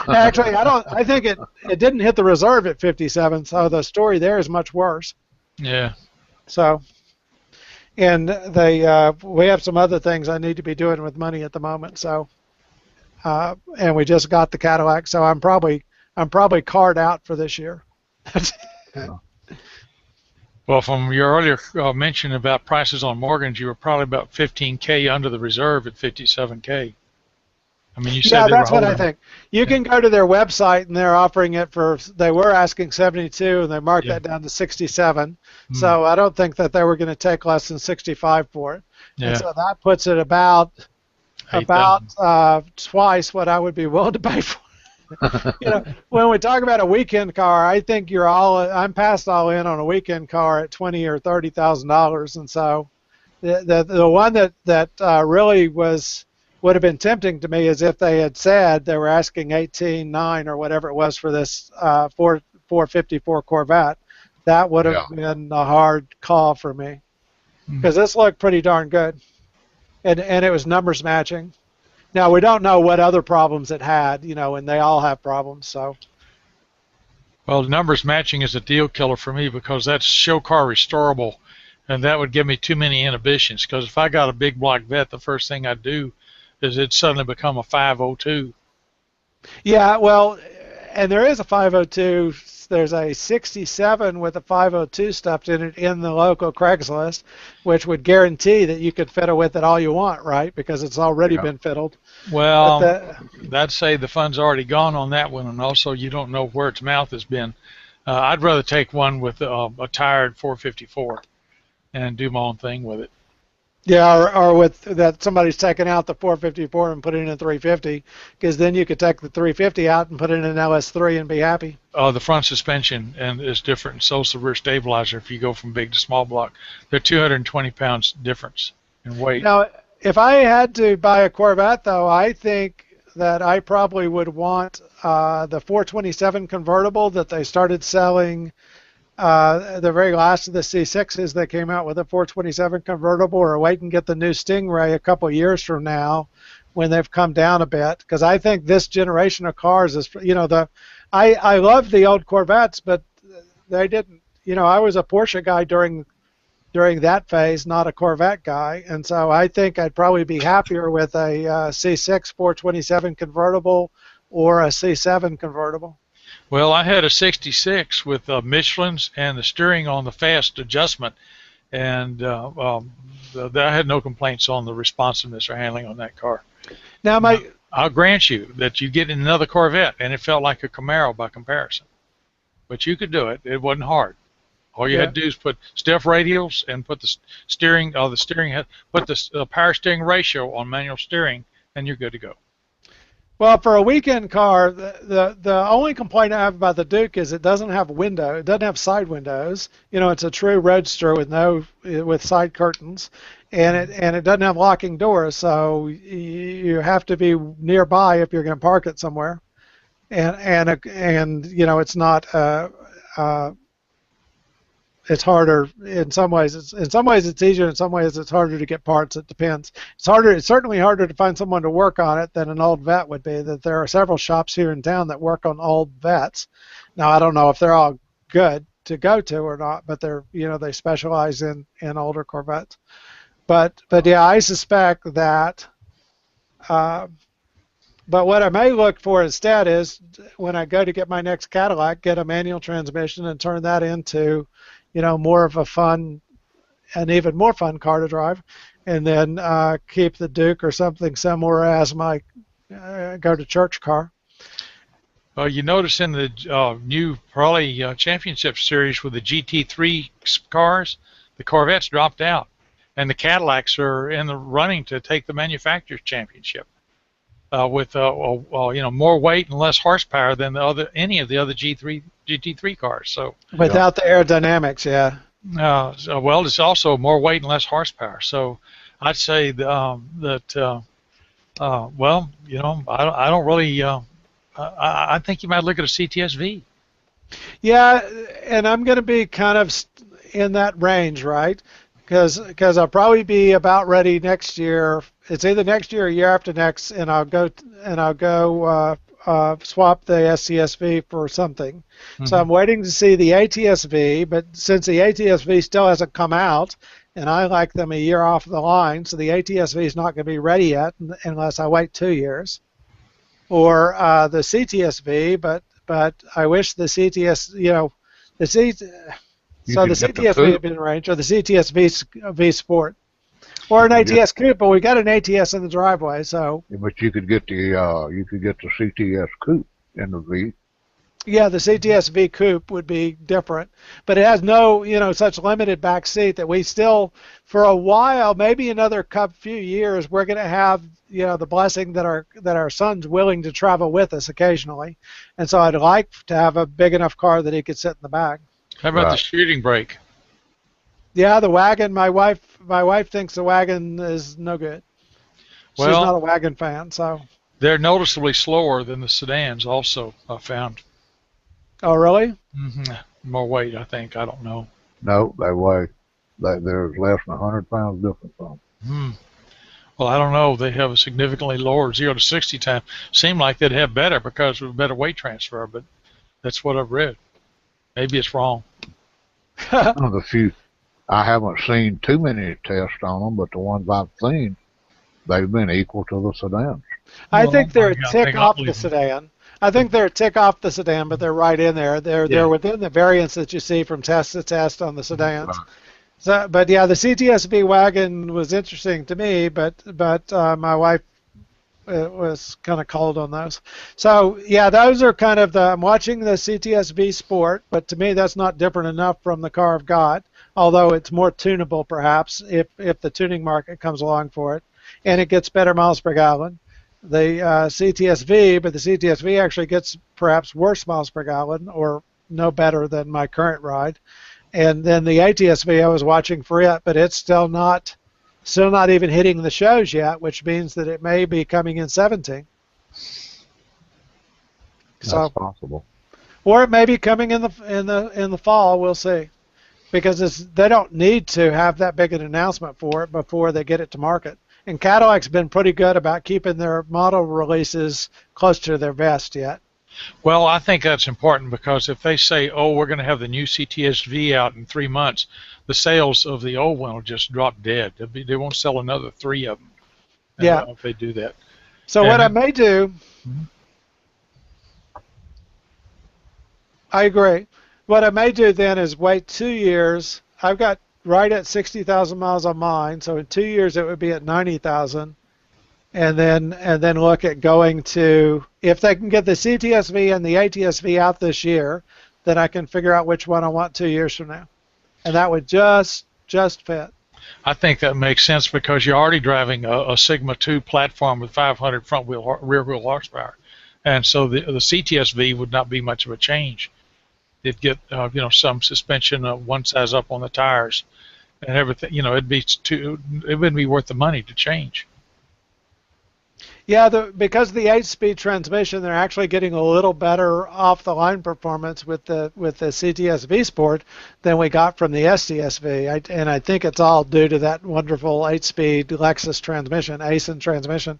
actually, I think it didn't hit the reserve at 57. So the story there is much worse. Yeah. So. And we have some other things I need to be doing with money at the moment. So, and we just got the Cadillac, so I'm probably carred out for this year. Well, from your earlier mention about prices on Morgans, you were probably about 15K under the reserve at 57K. I mean, you said that's what I think. You can go to their website, and they're offering it they were asking 72, and they marked that down to 67. So I don't think that they were going to take less than 65 for it. Yeah. And so that puts it about twice what I would be willing to pay for. When we talk about a weekend car, I think I'm past all in on a weekend car at $20,000 or $30,000, and so the one that really would have been tempting to me is if they had said they were asking 18.9 or whatever it was for this 454 Corvette. That would have been a hard call for me because this looked pretty darn good, and it was numbers matching. Now we don't know what other problems it had, and they all have problems. So. Well, numbers matching is a deal killer for me because that's show car restorable, and that would give me too many inhibitions. Because if I got a big block vet, the first thing I'd do is it suddenly become a 502. Yeah, well, and there is a 502. There's a 67 with a 502 stuffed in it in the local Craigslist, which would guarantee that you could fiddle with it all you want, right? Because it's already been fiddled. Well, I'd say the fun's already gone on that one, and also you don't know where its mouth has been. I'd rather take one with a tired 454 and do my own thing with it. Yeah, or with that somebody's taking out the 454 and putting in a 350, because then you could take the 350 out and put in an LS3 and be happy. The front suspension is different, and so is the rear stabilizer if you go from big to small block. They're 220 pounds difference in weight. Now, if I had to buy a Corvette, though, I think that I probably would want the 427 convertible that they started selling. The very last of the C6s that came out with a 427 convertible, or wait and get the new Stingray a couple of years from now when they've come down a bit, because I think this generation of cars is, I love the old Corvettes, but they didn't, I was a Porsche guy during during that phase, not a Corvette guy, and so I think I'd probably be happier with a C6 427 convertible or a C7 convertible. Well, I had a 66 with Michelin's and the steering on the fast adjustment, and I had no complaints on the responsiveness or handling on that car. Now, I'll grant you that you get in another Corvette, and it felt like a Camaro by comparison. But you could do it. It wasn't hard. All you had to do is put stiff radials and put the steering, put the power steering ratio on manual steering, and you're good to go. Well, for a weekend car, the only complaint I have about the Duke is it doesn't have it doesn't have side windows. You know, it's a true roadster with side curtains, and it doesn't have locking doors. So you have to be nearby if you're going to park it somewhere, and you know, it's not. It's harder in some ways. In some ways it's easier. In some ways it's harder to get parts. It depends. It's certainly harder to find someone to work on it than an old vet would be. That there are several shops here in town that work on old vets. Now I don't know if they're all good to go to or not, but they specialize in older Corvettes. But yeah, I suspect that. But what I may look for instead is when I go to get my next Cadillac, get a manual transmission and turn that into, more of an even more fun car to drive, and then keep the Duke or something similar as my go-to-church car. You notice in the new Pirelli Championship Series with the GT3 cars, the Corvettes dropped out, and the Cadillacs are in the running to take the manufacturer's championship with more weight and less horsepower than any of the other GT3 cars. So without the aerodynamics, yeah. Well, it's also more weight and less horsepower. So I'd say I don't really. I think you might look at a CTSV. Yeah, and I'm going to be kind of in that range, right? Because I'll probably be about ready next year. It's either next year or year after next, and I'll go swap the SCSV for something. Mm-hmm. So I'm waiting to see the ATSV, but since the ATSV still hasn't come out, and I like them a year off the line, so the ATSV is not going to be ready yet unless I wait 2 years. Or the CTSV, but I wish the CTS, the CTSV had been arranged, or the CTSV Sport, or an ATS Coupe, but we got an ATS in the driveway, so. Yeah, but you could get the CTS Coupe in the V. Yeah, the CTSV Coupe would be different, but it has no, such limited back seat that we still, for a while, maybe another few years, we're going to have, the blessing that our son's willing to travel with us occasionally, and so I'd like to have a big enough car that he could sit in the back. How about the shooting brake? Yeah, the wagon. My wife thinks the wagon is no good. She's not a wagon fan, so. They're noticeably slower than the sedans. Also, I found. Oh, really? Mm-hmm. More weight, I think. I don't know. No, they weigh. There's less than 100 pounds difference on them. Well, I don't know. They have a significantly lower 0 to 60 time. Seemed like they'd have better because of better weight transfer, but that's what I've read. Maybe it's wrong. One of the few. I haven't seen too many tests on them, but the ones I've seen, they've been equal to the sedans. I think they're a tick off the sedan. I think they're a tick off the sedan, but they're right in there. They're within the variance that you see from test to test on the sedans. Right. So, but yeah, the CTSV wagon was interesting to me, but my wife was kind of cold on those. So yeah, those are kind of I'm watching the CTSV Sport, but to me that's not different enough from the car I've got, although it's more tunable perhaps if the tuning market comes along for it, and it gets better miles per gallon. The CTSV, but the CTSV actually gets perhaps worse miles per gallon or no better than my current ride. And then the ATSV I was watching for it, but it's still not even hitting the shows yet, which means that it may be coming in 17. That's possible. Or it may be coming in the fall. We'll see, because they don't need to have that big an announcement for it before they get it to market. And Cadillac's been pretty good about keeping their model releases close to their vest yet. Well, I think that's important because if they say, oh, we're going to have the new CTSV out in 3 months, the sales of the old one will just drop dead. They won't sell another 3 of them Yeah. if they do that. So what I may do, I agree. What I may do then is wait 2 years. I've got right at 60,000 miles on mine, so in 2 years it would be at 90,000, and then look at going to, if they can get the CTSV and the ATSV out this year, then I can figure out which one I want 2 years from now, and that would just fit. I think that makes sense because you're already driving a Sigma 2 platform with 500 rear wheel horsepower, and so the CTSV would not be much of a change. It'd get some suspension one size up on the tires and everything. It wouldn't be worth the money to change. Yeah, because of the 8-speed transmission, they're actually getting a little better off-the-line performance with the CTSV Sport than we got from the STSV, and I think it's all due to that wonderful 8-speed Lexus transmission, ASIN transmission.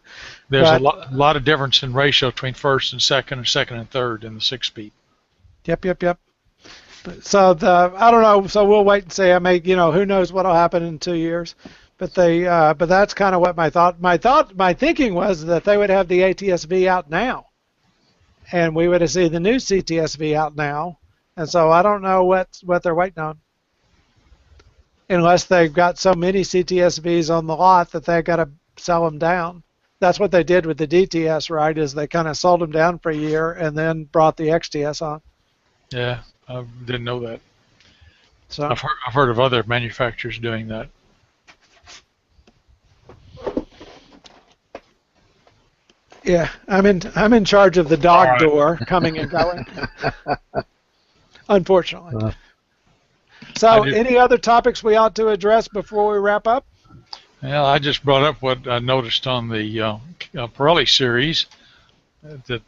There's a lot of difference in ratio between first and second and third in the 6-speed. Yep. So I don't know. So we'll wait and see. I may, who knows what'll happen in 2 years. But that's kind of what my thinking was that they would have the ATSV out now, and we would have seen the new CTSV out now. And so I don't know what they're waiting on, unless they've got so many CTSVs on the lot that they've got to sell them down. That's what they did with the DTS, right? Is they kind of sold them down for a year and then brought the XTS on. Yeah, I didn't know that. So I've heard of other manufacturers doing that. Yeah, I'm in charge of the dog door coming and going. Unfortunately. So, any other topics we ought to address before we wrap up? Well, I just brought up what I noticed on the Pirelli series, that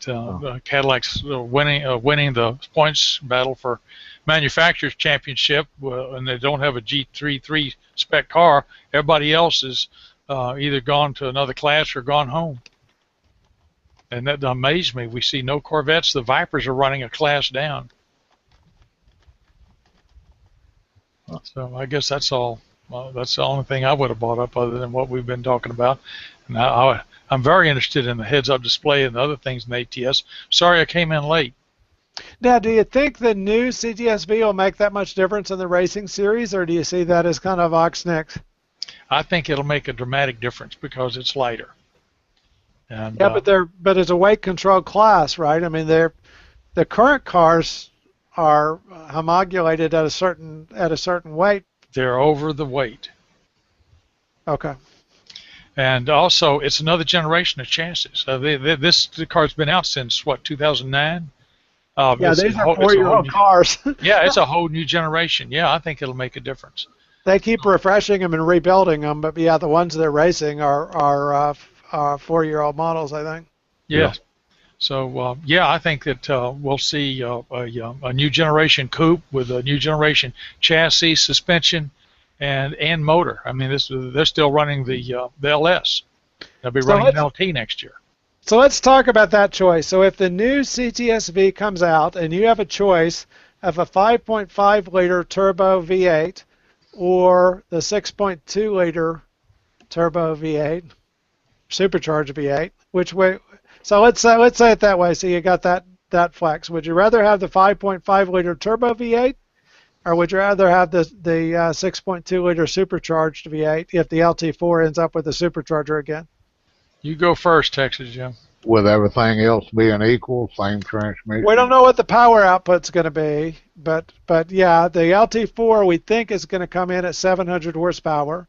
Cadillac's winning the points battle for manufacturers championship, and they don't have a G33 spec car. Everybody else is either gone to another class or gone home. And that amazed me. We see no Corvettes. The Vipers are running a class down. So I guess that's all. Well, that's the only thing I would have brought up other than what we've been talking about. And I'm very interested in the heads-up display and the other things in the ATS. Sorry I came in late. Now, do you think the new CTSV will make that much difference in the racing series, or do you see that as kind of oxnecked? I think it'll make a dramatic difference because it's lighter. And, yeah, but it's a weight-controlled class, right? I mean, the current cars are homologulated at a certain weight. They're over the weight. Okay. And also, it's another generation of chassis. This car's been out since, what, 2009? Yeah, these are 4-year-old cars. Yeah, it's a whole new generation. Yeah, I think it'll make a difference. They keep refreshing them and rebuilding them, but yeah, the ones they're racing are 4-year-old models, I think. Yeah. So, yeah, I think that we'll see a new generation coupe with a new generation chassis, suspension, and motor. I mean, they're still running the LS. They'll be running an LT next year. So let's talk about that choice. So if the new CTSV comes out and you have a choice of a 5.5-liter turbo V8 or the 6.2-liter turbo V8, supercharged V8, which way? So let's say it that way. So you got that flex. Would you rather have the 5.5-liter turbo V8, or would you rather have the 6.2-liter supercharged V8 if the LT4 ends up with a supercharger again? You go first, Texas Jim. With everything else being equal, same transmission. We don't know what the power output's going to be, but yeah, the LT4 we think is going to come in at 700 horsepower.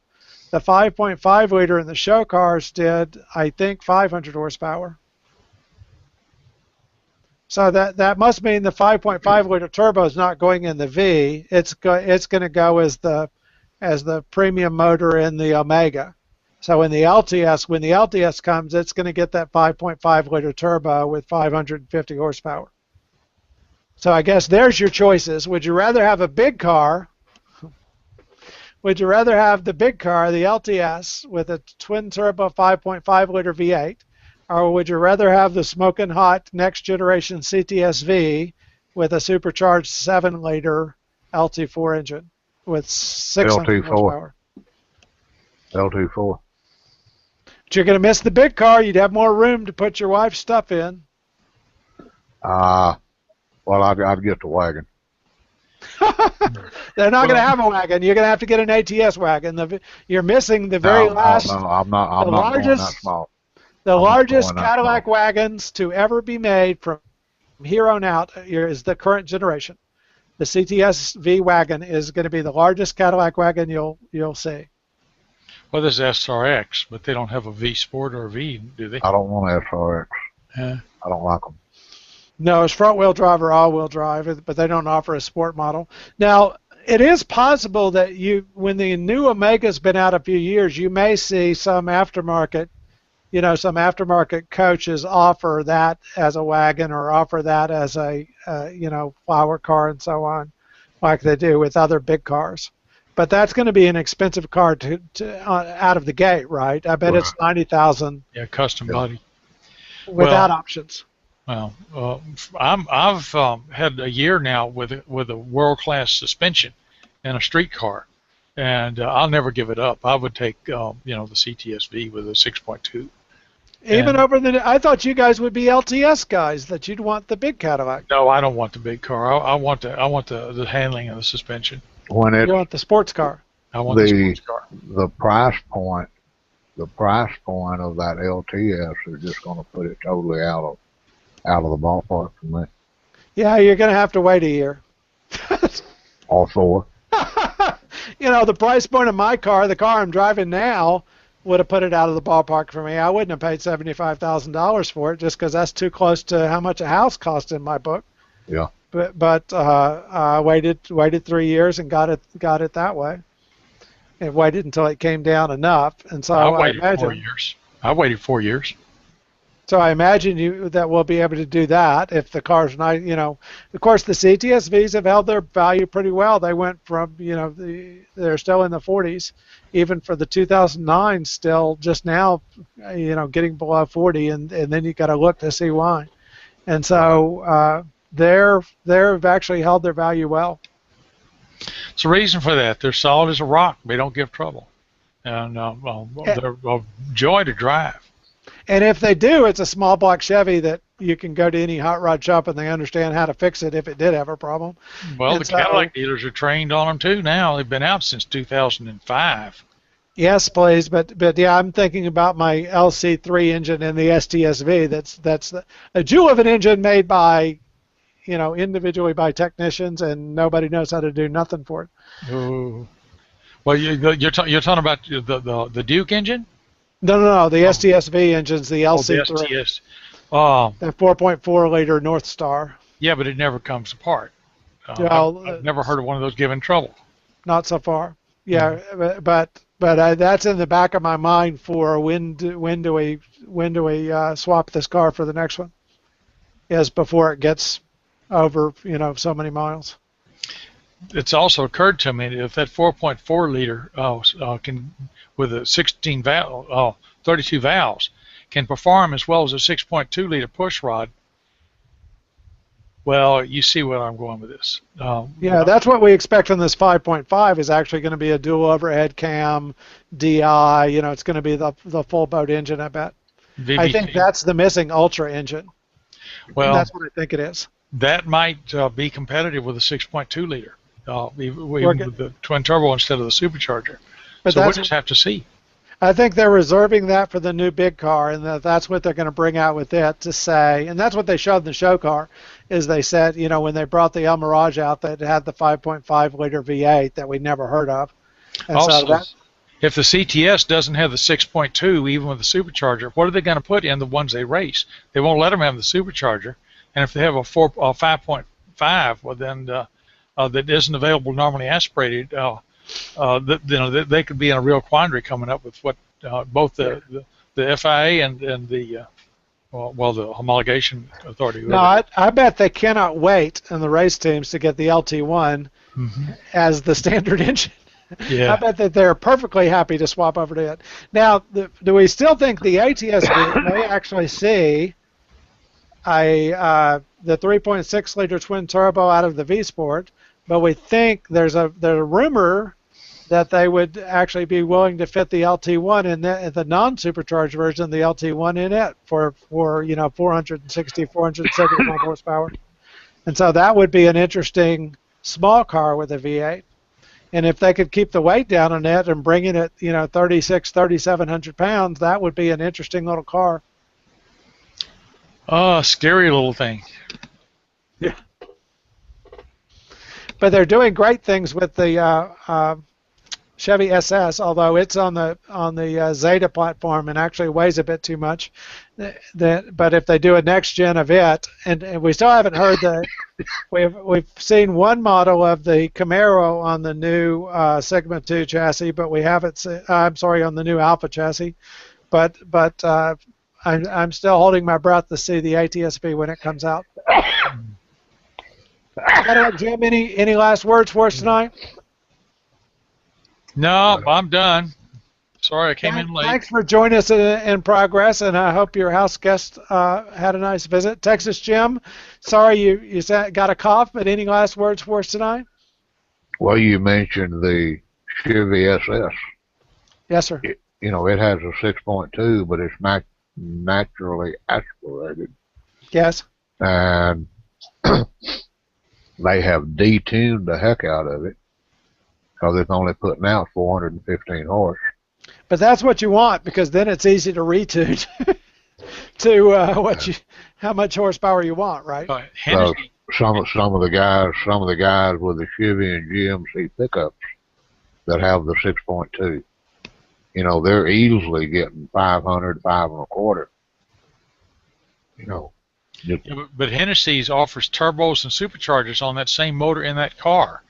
The 5.5-liter in the show cars did, I think, 500 horsepower. So that must mean the 5.5-liter turbo is not going in the V. It's going to go as the premium motor in the Omega. So in the LTS, when the LTS comes, it's going to get that 5.5-liter turbo with 550 horsepower. So I guess there's your choices. Would you rather have a big car? Would you rather have the big car, the LTS, with a twin-turbo 5.5-liter V8, or would you rather have the smoking hot next-generation CTSV with a supercharged 7-liter LT4 engine? with 600 LT4. horsepower. LT4. But you're going to miss the big car. You'd have more room to put your wife's stuff in. Well, I'd get the wagon. They're not going to have a wagon. You're going to have to get an ATS wagon. You're missing the very last. No, I'm not going that small. The I'm largest not going that Cadillac small. wagons to ever be made from here on out is the current generation. The CTS-V wagon is going to be the largest Cadillac wagon you'll see. Well, there's SRX, but they don't have a V Sport or a V, do they? I don't want SRX. Yeah. I don't like them. No, it's front-wheel drive or all-wheel drive, but they don't offer a sport model. Now, it is possible that when the new Omega's been out a few years, you may see some aftermarket coaches offer that as a wagon or offer that as a flower car and so on, like they do with other big cars. But that's going to be an expensive car to out of the gate, right? I bet it's $90,000. Yeah, custom body. Without options. Well, I've had a year now with a world-class suspension and a street car, and I'll never give it up. I would take the CTS-V with a 6.2. Even over I thought you guys would be LTS guys, that you'd want the big Cadillac. No, I don't want the big car. I want the handling and the suspension. You want the sports car. I want the sports car. The price point of that LTS is just going to put it totally out of the ballpark for me. Yeah, you're going to have to wait a year. All four. The price point of my car, the car I'm driving now, would have put it out of the ballpark for me. I wouldn't have paid $75,000 for it just because that's too close to how much a house cost in my book. Yeah. But I waited 3 years and got it that way. And waited until it came down enough. And so I waited 4 years. I waited 4 years. So I imagine that we'll be able to do that if the car's not, of course the CTS-Vs have held their value pretty well. They went from, they're still in the 40s, even for the 2009 still just now, getting below 40, and then you got to look to see why. And so they've actually held their value well. It's the reason for that. They're solid as a rock. They don't give trouble, and they're a joy to drive. And if they do, it's a small block Chevy that you can go to any hot rod shop and they understand how to fix it if it did have a problem. Well, the Cadillac dealers are trained on them too now. They've been out since 2005. Yes, please, but yeah, I'm thinking about my LC3 engine and the STS-V. That's a jewel of an engine made by, individually by technicians, and nobody knows how to do nothing for it. Ooh. Well, you're talking about the Duke engine? No, the STS-V engine's the LC3. The STS. That 4.4 liter North Star. Yeah, but it never comes apart. Well, I've never heard of one of those giving trouble. Not so far. Yeah, but that's in the back of my mind for when do we swap this car for the next one? Is before it gets over so many miles. It's also occurred to me that if that 4.4 liter can, with a 32 valves, can perform as well as a 6.2 liter push rod, well, you see where I'm going with this. Yeah, that's what we expect from this 5.5 is actually going to be a dual overhead cam, DI. It's going to be the full boat engine, I bet. VVT. I think that's the missing Ultra engine. Well, that's what I think it is. That might be competitive with a 6.2 liter. Even with the twin turbo instead of the supercharger. So we'll just have to see. I think they're reserving that for the new big car, and that's what they're going to bring out with it to say, and that's what they showed in the show car, is they said, when they brought the El Mirage out that had the 5.5 liter V8 that we'd never heard of. And also, if the CTS doesn't have the 6.2, even with the supercharger, what are they going to put in the ones they race? They won't let them have the supercharger, and if they have a 5.5, well then that isn't available normally aspirated, they could be in a real quandary coming up with what both the FIA and the the homologation authority. No, I bet they cannot wait in the race teams to get the LT1 as the standard engine. Yeah. I bet that they're perfectly happy to swap over to it. Now, do we still think the ATS group may actually see the 3.6 liter twin turbo out of the V Sport but we think there's a rumor that they would actually be willing to fit the LT1 in the non-supercharged version, the LT1 in it for 460, 475 horsepower. And so that would be an interesting small car with a V8. And if they could keep the weight down on it and bringing it, 36, 3,700 pounds, that would be an interesting little car. Oh, scary little thing. Yeah. But they're doing great things with the Chevy SS, although it's on the Zeta platform and actually weighs a bit too much. But if they do a next gen of it, and we still haven't heard we've seen one model of the Camaro on the new Sigma 2 chassis, but we haven't. I'm sorry, on the new Alpha chassis, but I'm still holding my breath to see the ATSV when it comes out. Jim, any last words for us tonight? No, I'm done. Sorry, I came in late. Thanks for joining us in progress, and I hope your house guest had a nice visit. Texas Jim, sorry you got a cough, but any last words for us tonight? Well, you mentioned the Chevy SS. Yes, sir. It has a 6.2, but it's not naturally aspirated. Yes. And they have detuned the heck out of it because it's only putting out 415 horse. But that's what you want, because then it's easy to retune to how much horsepower you want, right? So some of the guys with the Chevy and GMC pickups that have the 6.2, they're easily getting 500, 5.25. But Hennessy's offers turbos and superchargers on that same motor in that car,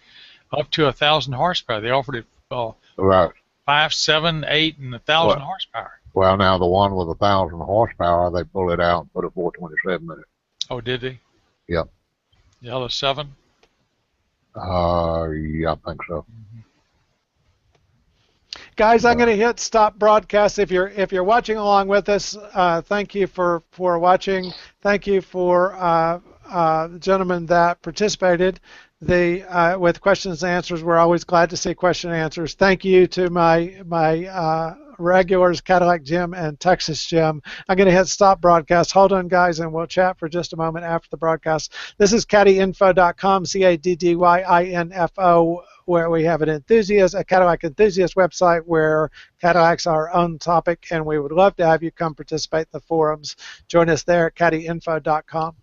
up to 1,000 horsepower. They offered it right. 5, 7, 8, and 1,000 horsepower. Well, now the one with 1,000 horsepower, they pull it out and put a 427 in it. Oh, did they? Yep. The other 7? Yeah, I think so. Mm-hmm. Guys, I'm going to hit stop broadcast. If you're watching along with us, thank you for watching. Thank you for the gentlemen that participated. With questions and answers, we're always glad to see question and answers. Thank you to my regulars, Cadillac Jim and Texas Jim. I'm going to hit stop broadcast. Hold on, guys, and we'll chat for just a moment after the broadcast. This is CaddyInfo.com, CADDYINFO, where we have a Cadillac enthusiast website where Cadillac's our own topic, and we would love to have you come participate in the forums. Join us there at CaddyInfo.com.